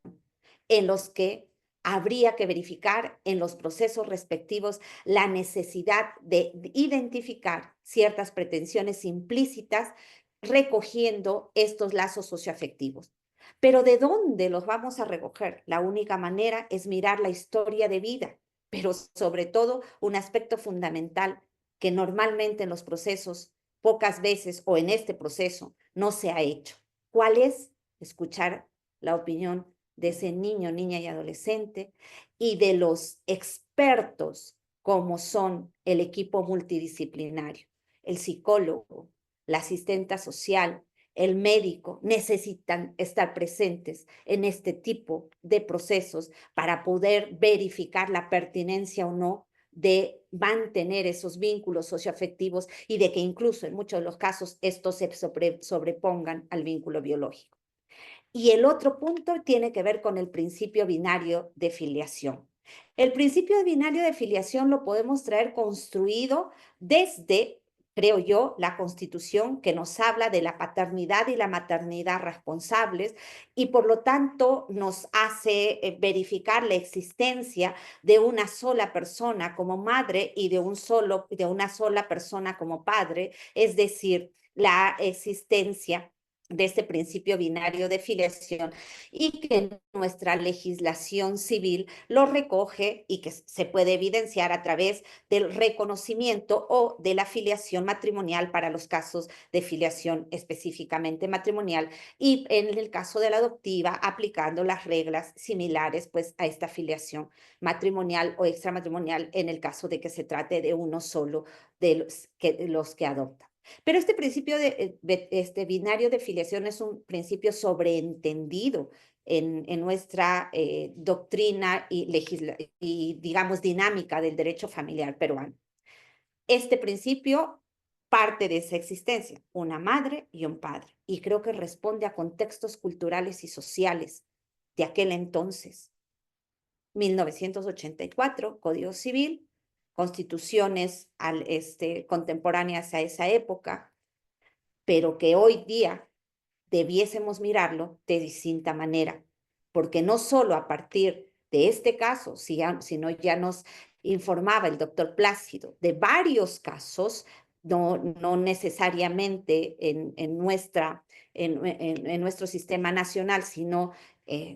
en los que habría que verificar en los procesos respectivos la necesidad de identificar ciertas pretensiones implícitas recogiendo estos lazos socioafectivos. Pero ¿de dónde los vamos a recoger? La única manera es mirar la historia de vida, pero sobre todo un aspecto fundamental que normalmente en los procesos, pocas veces o en este proceso, no se ha hecho. ¿Cuál es? Escuchar la opinión de ese niño, niña y adolescente y de los expertos como son el equipo multidisciplinario, el psicólogo, la asistenta social, el médico, necesitan estar presentes en este tipo de procesos para poder verificar la pertinencia o no de mantener esos vínculos socioafectivos y de que incluso en muchos de los casos estos se sobrepongan al vínculo biológico. Y el otro punto tiene que ver con el principio binario de filiación. El principio binario de filiación lo podemos traer construido desde, creo yo, la Constitución, que nos habla de la paternidad y la maternidad responsables y por lo tanto nos hace verificar la existencia de una sola persona como madre y de una sola persona como padre, es decir, la existencia de este principio binario de filiación y que nuestra legislación civil lo recoge y que se puede evidenciar a través del reconocimiento o de la filiación matrimonial para los casos de filiación específicamente matrimonial y en el caso de la adoptiva aplicando las reglas similares pues a esta filiación matrimonial o extramatrimonial en el caso de que se trate de uno solo de los que adoptan. Pero este principio este binario de filiación es un principio sobreentendido en nuestra doctrina y, digamos, dinámica del derecho familiar peruano. Este principio parte de esa existencia, una madre y un padre, y creo que responde a contextos culturales y sociales de aquel entonces. 1984, Código Civil, constituciones contemporáneas a esa época, pero que hoy día debiésemos mirarlo de distinta manera, porque no solo a partir de este caso, sino ya nos informaba el doctor Plácido de varios casos, no necesariamente en nuestro sistema nacional, sino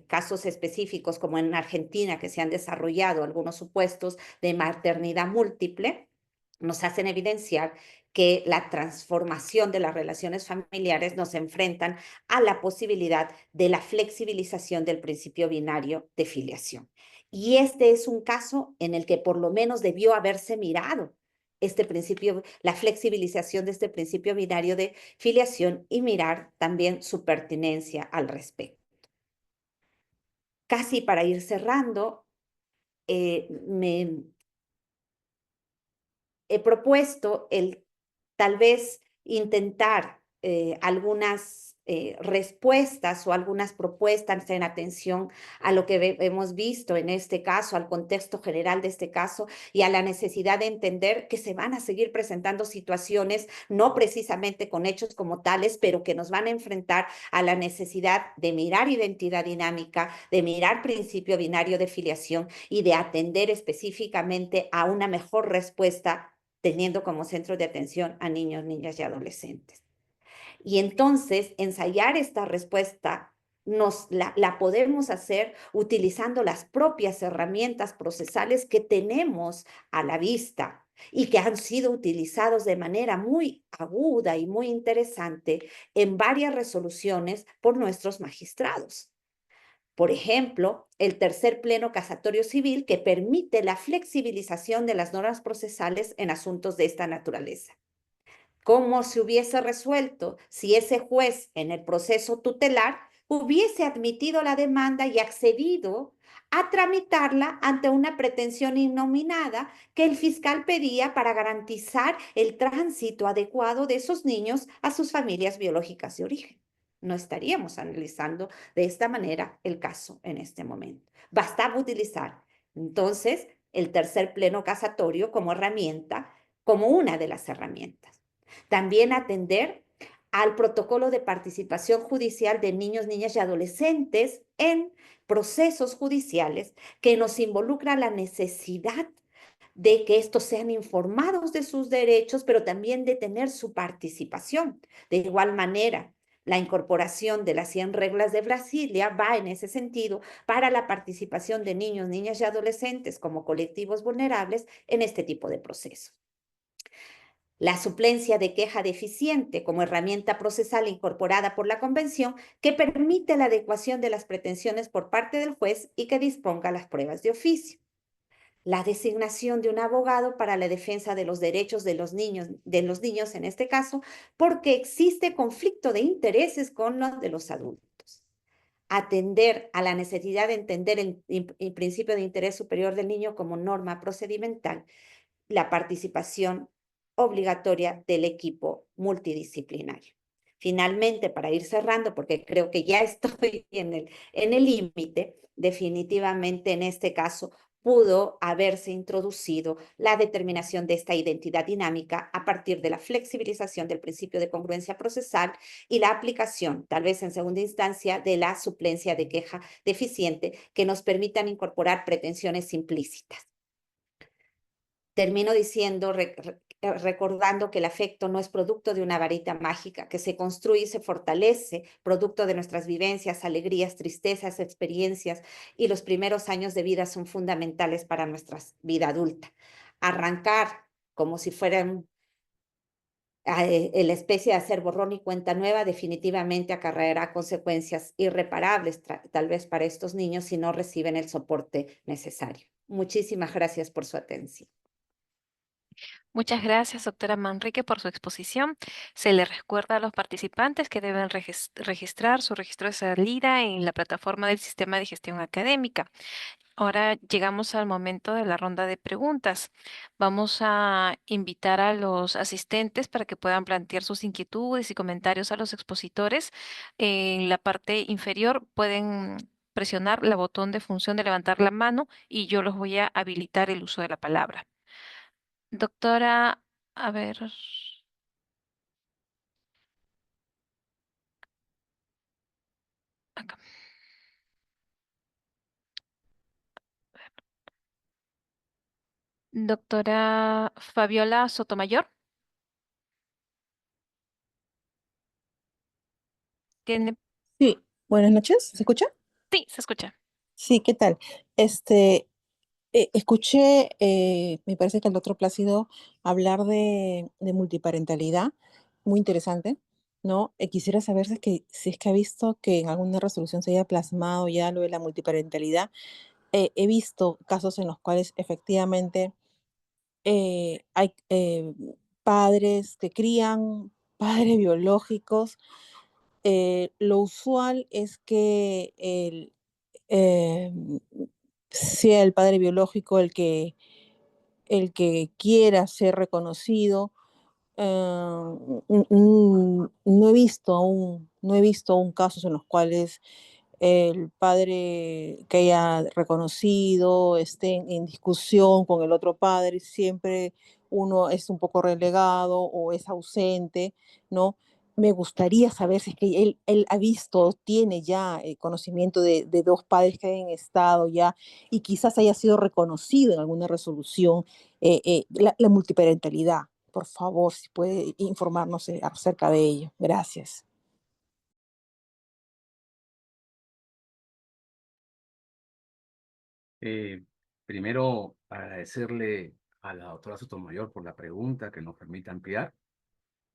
casos específicos como en Argentina, que se han desarrollado algunos supuestos de maternidad múltiple, nos hacen evidenciar que la transformación de las relaciones familiares nos enfrentan a la posibilidad de la flexibilización del principio binario de filiación. Y este es un caso en el que por lo menos debió haberse mirado este principio, la flexibilización de este principio binario de filiación y mirar también su pertinencia al respecto. Casi para ir cerrando, me he propuesto el tal vez intentar algunas respuestas o algunas propuestas en atención a lo que hemos visto en este caso, al contexto general de este caso y a la necesidad de entender que se van a seguir presentando situaciones, no precisamente con hechos como tales, pero que nos van a enfrentar a la necesidad de mirar identidad dinámica, de mirar principio binario de filiación y de atender específicamente a una mejor respuesta teniendo como centro de atención a niños, niñas y adolescentes. Y entonces, ensayar esta respuesta la podemos hacer utilizando las propias herramientas procesales que tenemos a la vista y que han sido utilizados de manera muy aguda y muy interesante en varias resoluciones por nuestros magistrados. Por ejemplo, el tercer pleno casatorio civil que permite la flexibilización de las normas procesales en asuntos de esta naturaleza. ¿Cómo se hubiese resuelto si ese juez en el proceso tutelar hubiese admitido la demanda y accedido a tramitarla ante una pretensión innominada que el fiscal pedía para garantizar el tránsito adecuado de esos niños a sus familias biológicas de origen? No estaríamos analizando de esta manera el caso en este momento. Bastaba utilizar entonces el tercer pleno casatorio como herramienta, como una de las herramientas. También atender al protocolo de participación judicial de niños, niñas y adolescentes en procesos judiciales que nos involucra la necesidad de que estos sean informados de sus derechos, pero también de tener su participación. De igual manera, la incorporación de las 100 reglas de Brasilia va en ese sentido para la participación de niños, niñas y adolescentes como colectivos vulnerables en este tipo de procesos. La suplencia de queja deficiente como herramienta procesal incorporada por la Convención que permite la adecuación de las pretensiones por parte del juez y que disponga las pruebas de oficio. La designación de un abogado para la defensa de los derechos de los niños en este caso, porque existe conflicto de intereses con los de los adultos. Atender a la necesidad de entender el principio de interés superior del niño como norma procedimental, la participación obligatoria del equipo multidisciplinario. Finalmente, para ir cerrando, porque creo que ya estoy en el límite, definitivamente en este caso pudo haberse introducido la determinación de esta identidad dinámica a partir de la flexibilización del principio de congruencia procesal y la aplicación, tal vez en segunda instancia, de la suplencia de queja deficiente que nos permitan incorporar pretensiones implícitas. Termino diciendo, recordando que el afecto no es producto de una varita mágica, que se construye y se fortalece, producto de nuestras vivencias, alegrías, tristezas, experiencias, y los primeros años de vida son fundamentales para nuestra vida adulta. Arrancar como si fueran la especie de hacer borrón y cuenta nueva definitivamente acarreará consecuencias irreparables, tal vez para estos niños, si no reciben el soporte necesario. Muchísimas gracias por su atención. Muchas gracias, doctora Manrique, por su exposición. Se le recuerda a los participantes que deben registrar su registro de salida en la plataforma del Sistema de Gestión Académica. Ahora llegamos al momento de la ronda de preguntas. Vamos a invitar a los asistentes para que puedan plantear sus inquietudes y comentarios a los expositores. En la parte inferior pueden presionar el botón de función de levantar la mano y yo los voy a habilitar el uso de la palabra. Doctora, a ver, acá. Doctora Fabiola Sotomayor, tiene, Sí, buenas noches, ¿se escucha? sí, se escucha. Sí, ¿qué tal? Escuché, me parece que el doctor Plácido hablar de multiparentalidad, muy interesante, ¿no? Quisiera saber si es que ha visto que en alguna resolución se haya plasmado ya lo de la multiparentalidad. He visto casos en los cuales efectivamente hay padres que crían, padres biológicos. Lo usual es que em, sea el padre biológico el que quiera ser reconocido. No he visto aún casos en los cuales el padre que haya reconocido esté en discusión con el otro padre, siempre uno es un poco relegado o es ausente, ¿no? Me gustaría saber si es que él ha visto, tiene ya conocimiento de dos padres que hayan estado ya y quizás haya sido reconocido en alguna resolución la multiparentalidad. Por favor, si puede informarnos acerca de ello. Gracias. Primero, agradecerle a la doctora Sotomayor por la pregunta que nos permite ampliar,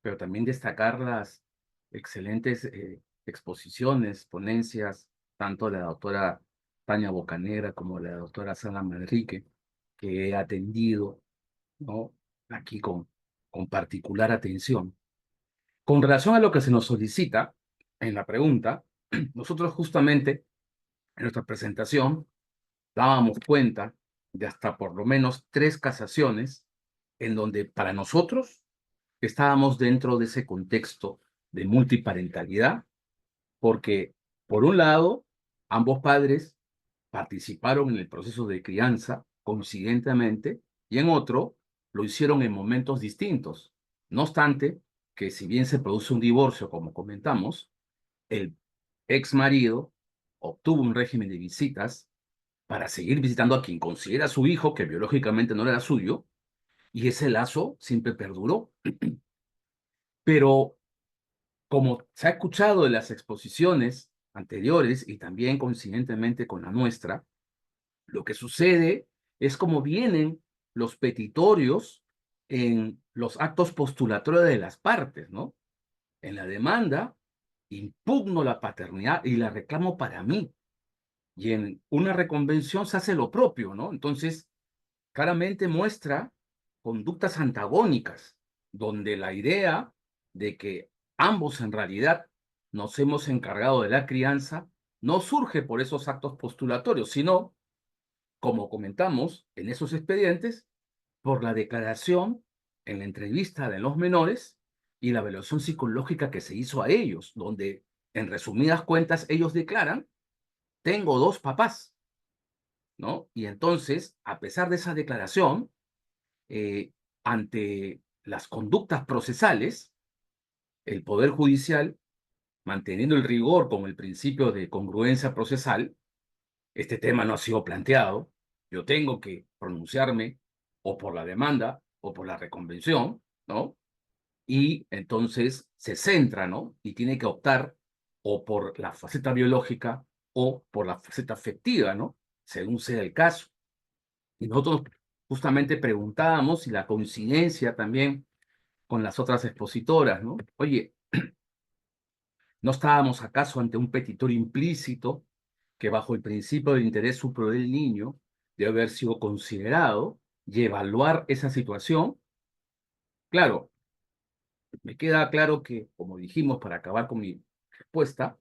pero también destacar las excelentes exposiciones, ponencias, tanto de la doctora Tania Bocanegra como de la doctora Sara Manrique, que he atendido, ¿no? Aquí con particular atención. Con relación a lo que se nos solicita en la pregunta, nosotros justamente en nuestra presentación dábamos cuenta de hasta por lo menos 3 casaciones en donde para nosotros estábamos dentro de ese contexto de multiparentalidad, porque por un lado, ambos padres participaron en el proceso de crianza coincidentemente y en otro lo hicieron en momentos distintos. No obstante, que si bien se produce un divorcio, como comentamos, el ex marido obtuvo un régimen de visitas para seguir visitando a quien considera su hijo, que biológicamente no era suyo, y ese lazo siempre perduró. Pero como se ha escuchado en las exposiciones anteriores y también coincidentemente con la nuestra, lo que sucede es como vienen los petitorios en los actos postulatorios de las partes, ¿no? En la demanda, impugno la paternidad y la reclamo para mí. Y en una reconvención se hace lo propio, ¿no? Entonces, claramente muestra conductas antagónicas, donde la idea de que ambos en realidad nos hemos encargado de la crianza no surge por esos actos postulatorios, sino, como comentamos en esos expedientes, por la declaración en la entrevista de los menores y la evaluación psicológica que se hizo a ellos, donde, en resumidas cuentas, ellos declaran, tengo 2 papás, ¿no? Y entonces, a pesar de esa declaración, eh, ante las conductas procesales, el Poder Judicial, manteniendo el rigor con el principio de congruencia procesal, este tema no ha sido planteado, yo tengo que pronunciarme o por la demanda o por la reconvención, ¿no? Y entonces se centra, ¿no? Y tiene que optar o por la faceta biológica o por la faceta afectiva, ¿no? Según sea el caso. Y nosotros justamente preguntábamos si la coincidencia también con las otras expositoras, ¿no? Oye, ¿no estábamos acaso ante un petitorio implícito que bajo el principio del interés superior del niño debe haber sido considerado y evaluar esa situación? Claro, me queda claro que, como dijimos, para acabar con mi respuesta,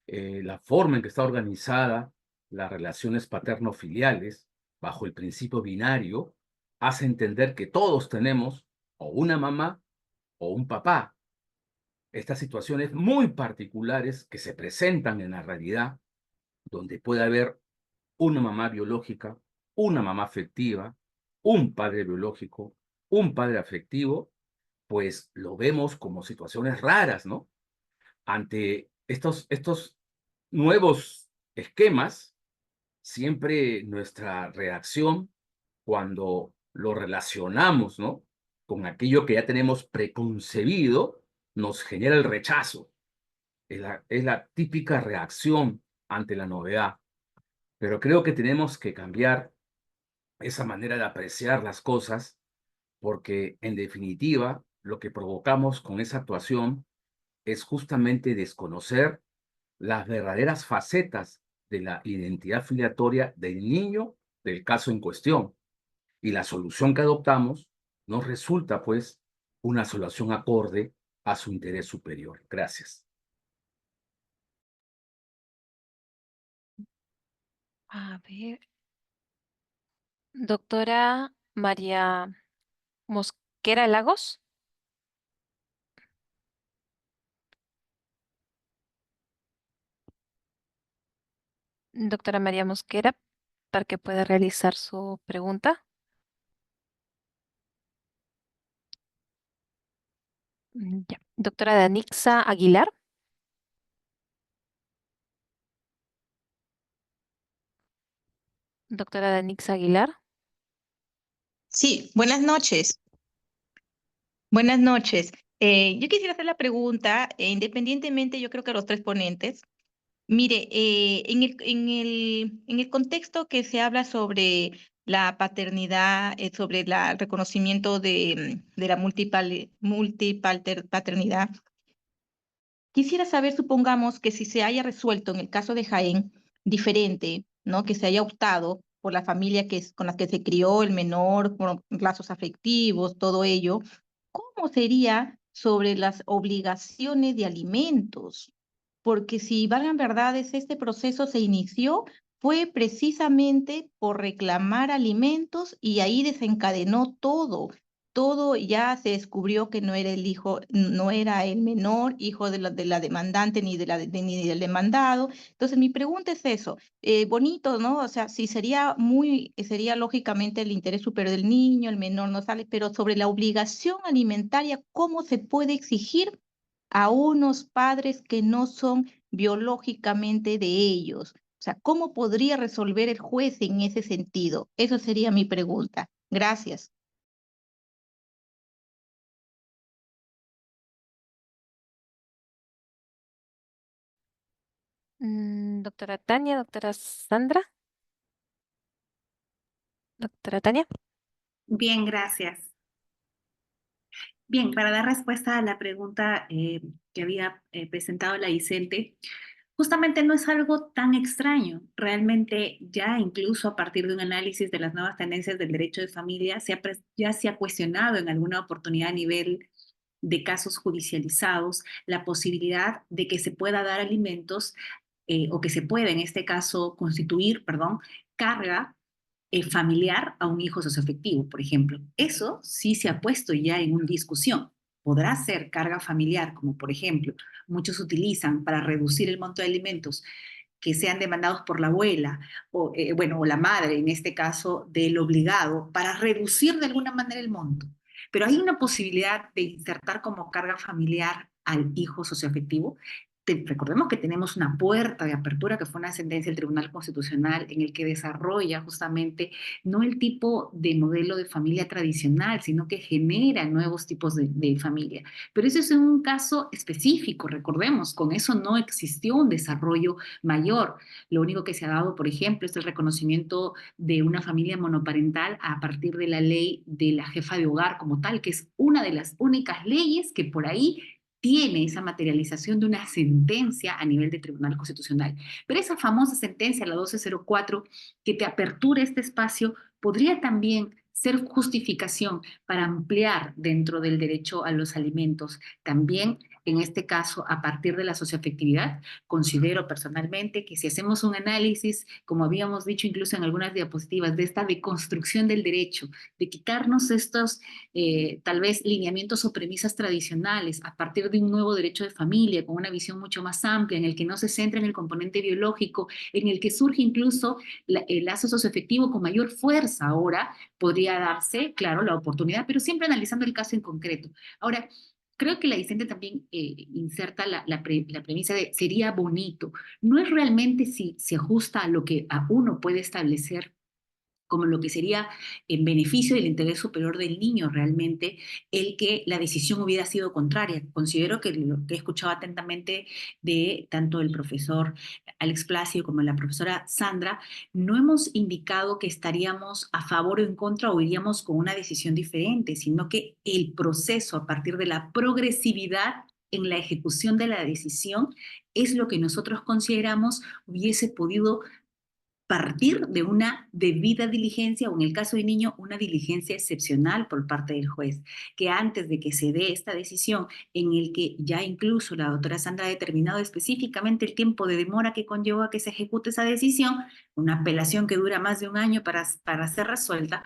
la forma en que está organizada las relaciones paterno-filiales bajo el principio binario hace entender que todos tenemos o una mamá o un papá. Estas situaciones muy particulares que se presentan en la realidad, donde puede haber una mamá biológica, una mamá afectiva, un padre biológico, un padre afectivo, pues lo vemos como situaciones raras, ¿no? Ante estos nuevos esquemas, siempre nuestra reacción cuando lo relacionamos, ¿no? Con aquello que ya tenemos preconcebido, nos genera el rechazo. Es la típica reacción ante la novedad. Pero creo que tenemos que cambiar esa manera de apreciar las cosas porque, en definitiva, lo que provocamos con esa actuación es justamente desconocer las verdaderas facetas de la identidad filiatoria del niño del caso en cuestión. Y la solución que adoptamos nos resulta, pues, una solución acorde a su interés superior. Gracias. A ver, doctora María Mosquera Lagos. Doctora María Mosquera, para que pueda realizar su pregunta. Ya. Doctora Danixa Aguilar. Doctora Danixa Aguilar. Sí, buenas noches. Buenas noches. Yo quisiera hacer la pregunta, independientemente, yo creo que los 3 ponentes. Mire, en el contexto que se habla sobre la paternidad, sobre el reconocimiento de la multipaternidad. Quisiera saber, supongamos que si se haya resuelto en el caso de Jaén diferente, ¿no? Que se haya optado por la familia con la que se crió el menor, con lazos afectivos, todo ello, ¿cómo sería sobre las obligaciones de alimentos? Porque si valgan verdades, este proceso se inició fue precisamente por reclamar alimentos y ahí desencadenó todo. Todo ya se descubrió que no era el hijo, no era el menor hijo de la demandante ni ni del demandado. Entonces mi pregunta es eso, bonito, ¿no? O sea, sí sería lógicamente el interés superior del niño, el menor no sale, pero sobre la obligación alimentaria, ¿cómo se puede exigir a unos padres que no son biológicamente de ellos? O sea, ¿cómo podría resolver el juez en ese sentido? Eso sería mi pregunta. Gracias. Doctora Tania, doctora Sandra, doctora Tania. Bien, gracias. Bien, para dar respuesta a la pregunta que había presentado la Vicente, justamente no es algo tan extraño. Realmente ya incluso a partir de un análisis de las nuevas tendencias del derecho de familia, ya se ha cuestionado en alguna oportunidad a nivel de casos judicializados la posibilidad de que se pueda dar alimentos o que se pueda en este caso constituir, perdón, carga familiar a un hijo socioafectivo, por ejemplo. Eso sí se ha puesto ya en una discusión. Podrá ser carga familiar, como por ejemplo muchos utilizan para reducir el monto de alimentos que sean demandados por la abuela o, bueno, o la madre, en este caso, del obligado, para reducir de alguna manera el monto. Pero hay una posibilidad de insertar como carga familiar al hijo socioafectivo. Recordemos que tenemos una puerta de apertura que fue una sentencia del Tribunal Constitucional en el que desarrolla justamente no el tipo de modelo de familia tradicional, sino que genera nuevos tipos de familia. Pero eso es en un caso específico, recordemos, con eso no existió un desarrollo mayor. Lo único que se ha dado, por ejemplo, es el reconocimiento de una familia monoparental a partir de la ley de la jefa de hogar como tal, que es una de las únicas leyes que por ahí tiene esa materialización de una sentencia a nivel de Tribunal Constitucional. Pero esa famosa sentencia, la 1204, que te apertura este espacio, podría también ser justificación para ampliar dentro del derecho a los alimentos. También, en este caso, a partir de la socioafectividad, considero personalmente que si hacemos un análisis, como habíamos dicho incluso en algunas diapositivas, de esta deconstrucción del derecho, de quitarnos estos tal vez lineamientos o premisas tradicionales a partir de un nuevo derecho de familia con una visión mucho más amplia en el que no se centra en el componente biológico, en el que surge incluso el lazo socioafectivo con mayor fuerza ahora, podría darse, claro, la oportunidad, pero siempre analizando el caso en concreto. Ahora, creo que la Vicente también inserta la premisa de sería bonito. No es realmente si se ajusta a lo que a uno puede establecer como lo que sería en beneficio del interés superior del niño realmente, el que la decisión hubiera sido contraria. Considero que lo que he escuchado atentamente de tanto el profesor Alex Plácido como la profesora Sandra, no hemos indicado que estaríamos a favor o en contra o iríamos con una decisión diferente, sino que el proceso a partir de la progresividad en la ejecución de la decisión es lo que nosotros consideramos hubiese podido partir de una debida diligencia o en el caso del niño una diligencia excepcional por parte del juez, que antes de que se dé esta decisión en el que ya incluso la doctora Sandra ha determinado específicamente el tiempo de demora que conllevó a que se ejecute esa decisión, una apelación que dura más de un año para ser resuelta,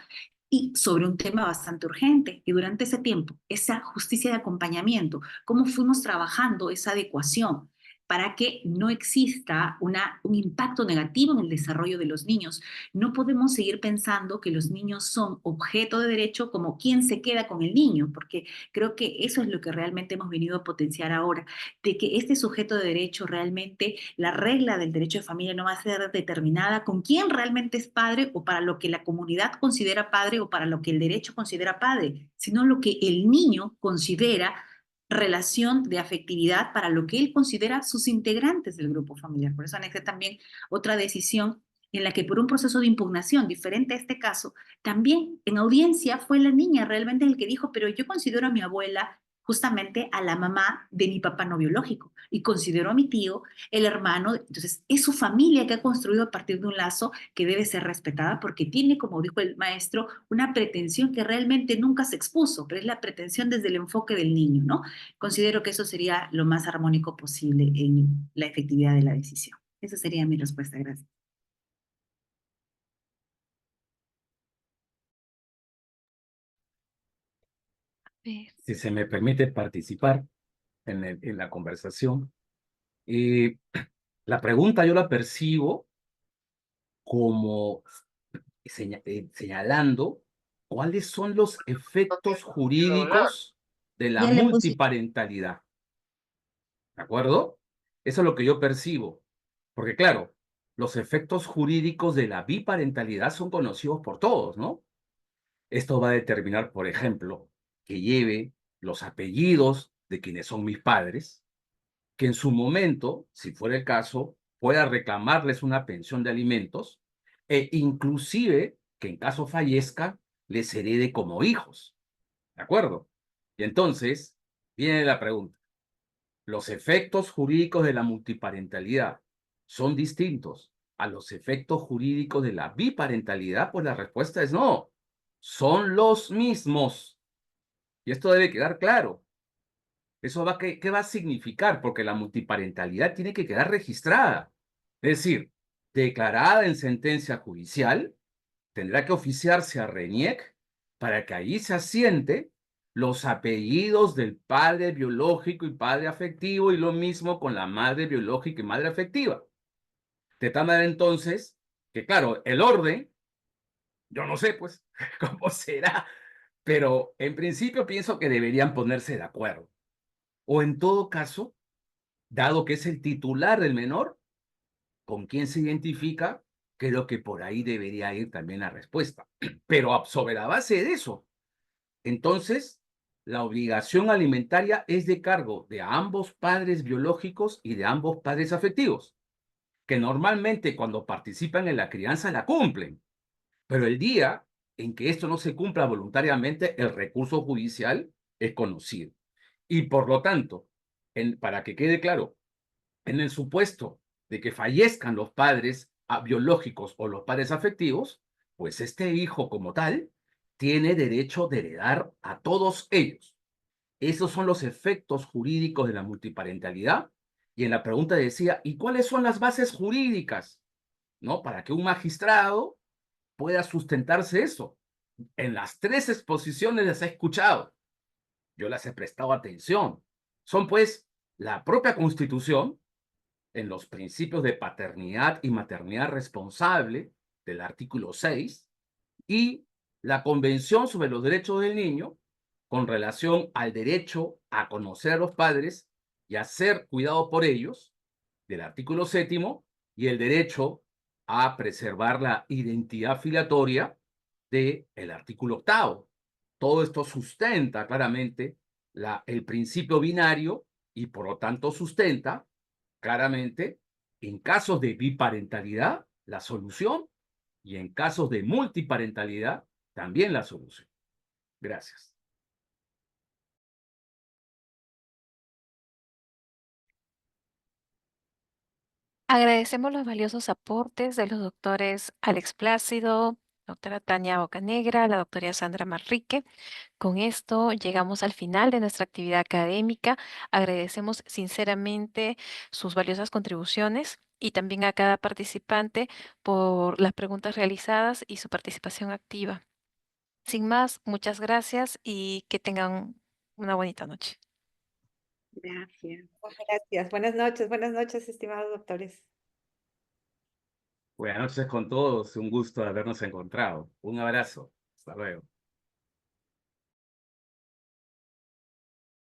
y sobre un tema bastante urgente. Y durante ese tiempo, esa justicia de acompañamiento, cómo fuimos trabajando esa adecuación para que no exista un impacto negativo en el desarrollo de los niños. No podemos seguir pensando que los niños son objeto de derecho como quien se queda con el niño, porque creo que eso es lo que realmente hemos venido a potenciar ahora, de que este sujeto de derecho realmente, la regla del derecho de familia no va a ser determinada con quién realmente es padre o para lo que la comunidad considera padre o para lo que el derecho considera padre, sino lo que el niño considera relación de afectividad para lo que él considera sus integrantes del grupo familiar. Por eso anexé también otra decisión en la que por un proceso de impugnación diferente a este caso, también en audiencia fue la niña realmente el que dijo, pero yo considero a mi abuela justamente a la mamá de mi papá no biológico y considero a mi tío el hermano. Entonces, es su familia que ha construido a partir de un lazo que debe ser respetada porque tiene, como dijo el maestro, una pretensión que realmente nunca se expuso, pero es la pretensión desde el enfoque del niño, ¿no? Considero que eso sería lo más armónico posible en la efectividad de la decisión. Esa sería mi respuesta. Gracias. Si se me permite participar en la conversación, la pregunta yo la percibo como señalando cuáles son los efectos jurídicos de la Ya le puse. multiparentalidad. ¿De acuerdo? Eso es lo que yo percibo. Porque claro, los efectos jurídicos de la biparentalidad son conocidos por todos, ¿no? Esto va a determinar, por ejemplo, que lleve los apellidos de quienes son mis padres, que en su momento, si fuera el caso, pueda reclamarles una pensión de alimentos e inclusive que en caso fallezca les herede como hijos. ¿De acuerdo? Y entonces viene la pregunta. ¿Los efectos jurídicos de la multiparentalidad son distintos a los efectos jurídicos de la biparentalidad? Pues la respuesta es no. Son los mismos. Y esto debe quedar claro. ¿Eso qué va a significar? Porque la multiparentalidad tiene que quedar registrada. Es decir, declarada en sentencia judicial, tendrá que oficiarse a RENIEC para que allí se asiente los apellidos del padre biológico y padre afectivo y lo mismo con la madre biológica y madre afectiva. De tal manera entonces que, claro, el orden, yo no sé pues cómo será, pero en principio pienso que deberían ponerse de acuerdo. O en todo caso, dado que es el titular del menor, con quién se identifica, creo que por ahí debería ir también la respuesta. Pero sobre la base de eso, entonces, la obligación alimentaria es de cargo de ambos padres biológicos y de ambos padres afectivos, que normalmente cuando participan en la crianza la cumplen, pero el día en que esto no se cumpla voluntariamente, el recurso judicial es conocido. Y por lo tanto, para que quede claro, en el supuesto de que fallezcan los padres biológicos o los padres afectivos, pues este hijo como tal tiene derecho de heredar a todos ellos. Esos son los efectos jurídicos de la multiparentalidad. Y en la pregunta decía, ¿y cuáles son las bases jurídicas? ¿No? Para que un magistrado pueda sustentarse eso. En las tres exposiciones las he escuchado. Yo las he prestado atención. Son pues la propia Constitución, en los principios de paternidad y maternidad responsable del artículo 6 y la Convención sobre los Derechos del Niño con relación al derecho a conocer a los padres y a ser cuidado por ellos del artículo 7 y el derecho a preservar la identidad filiatoria del artículo 8. Todo esto sustenta claramente el principio binario y por lo tanto sustenta claramente, en casos de biparentalidad, la solución, y en casos de multiparentalidad, también la solución. Gracias. Agradecemos los valiosos aportes de los doctores Alex Plácido, doctora Tania Bocanegra, la doctora Sandra Manrique. Con esto llegamos al final de nuestra actividad académica. Agradecemos sinceramente sus valiosas contribuciones y también a cada participante por las preguntas realizadas y su participación activa. Sin más, muchas gracias y que tengan una bonita noche. Gracias. Gracias. Buenas noches, estimados doctores. Buenas noches con todos. Un gusto habernos encontrado. Un abrazo. Hasta luego.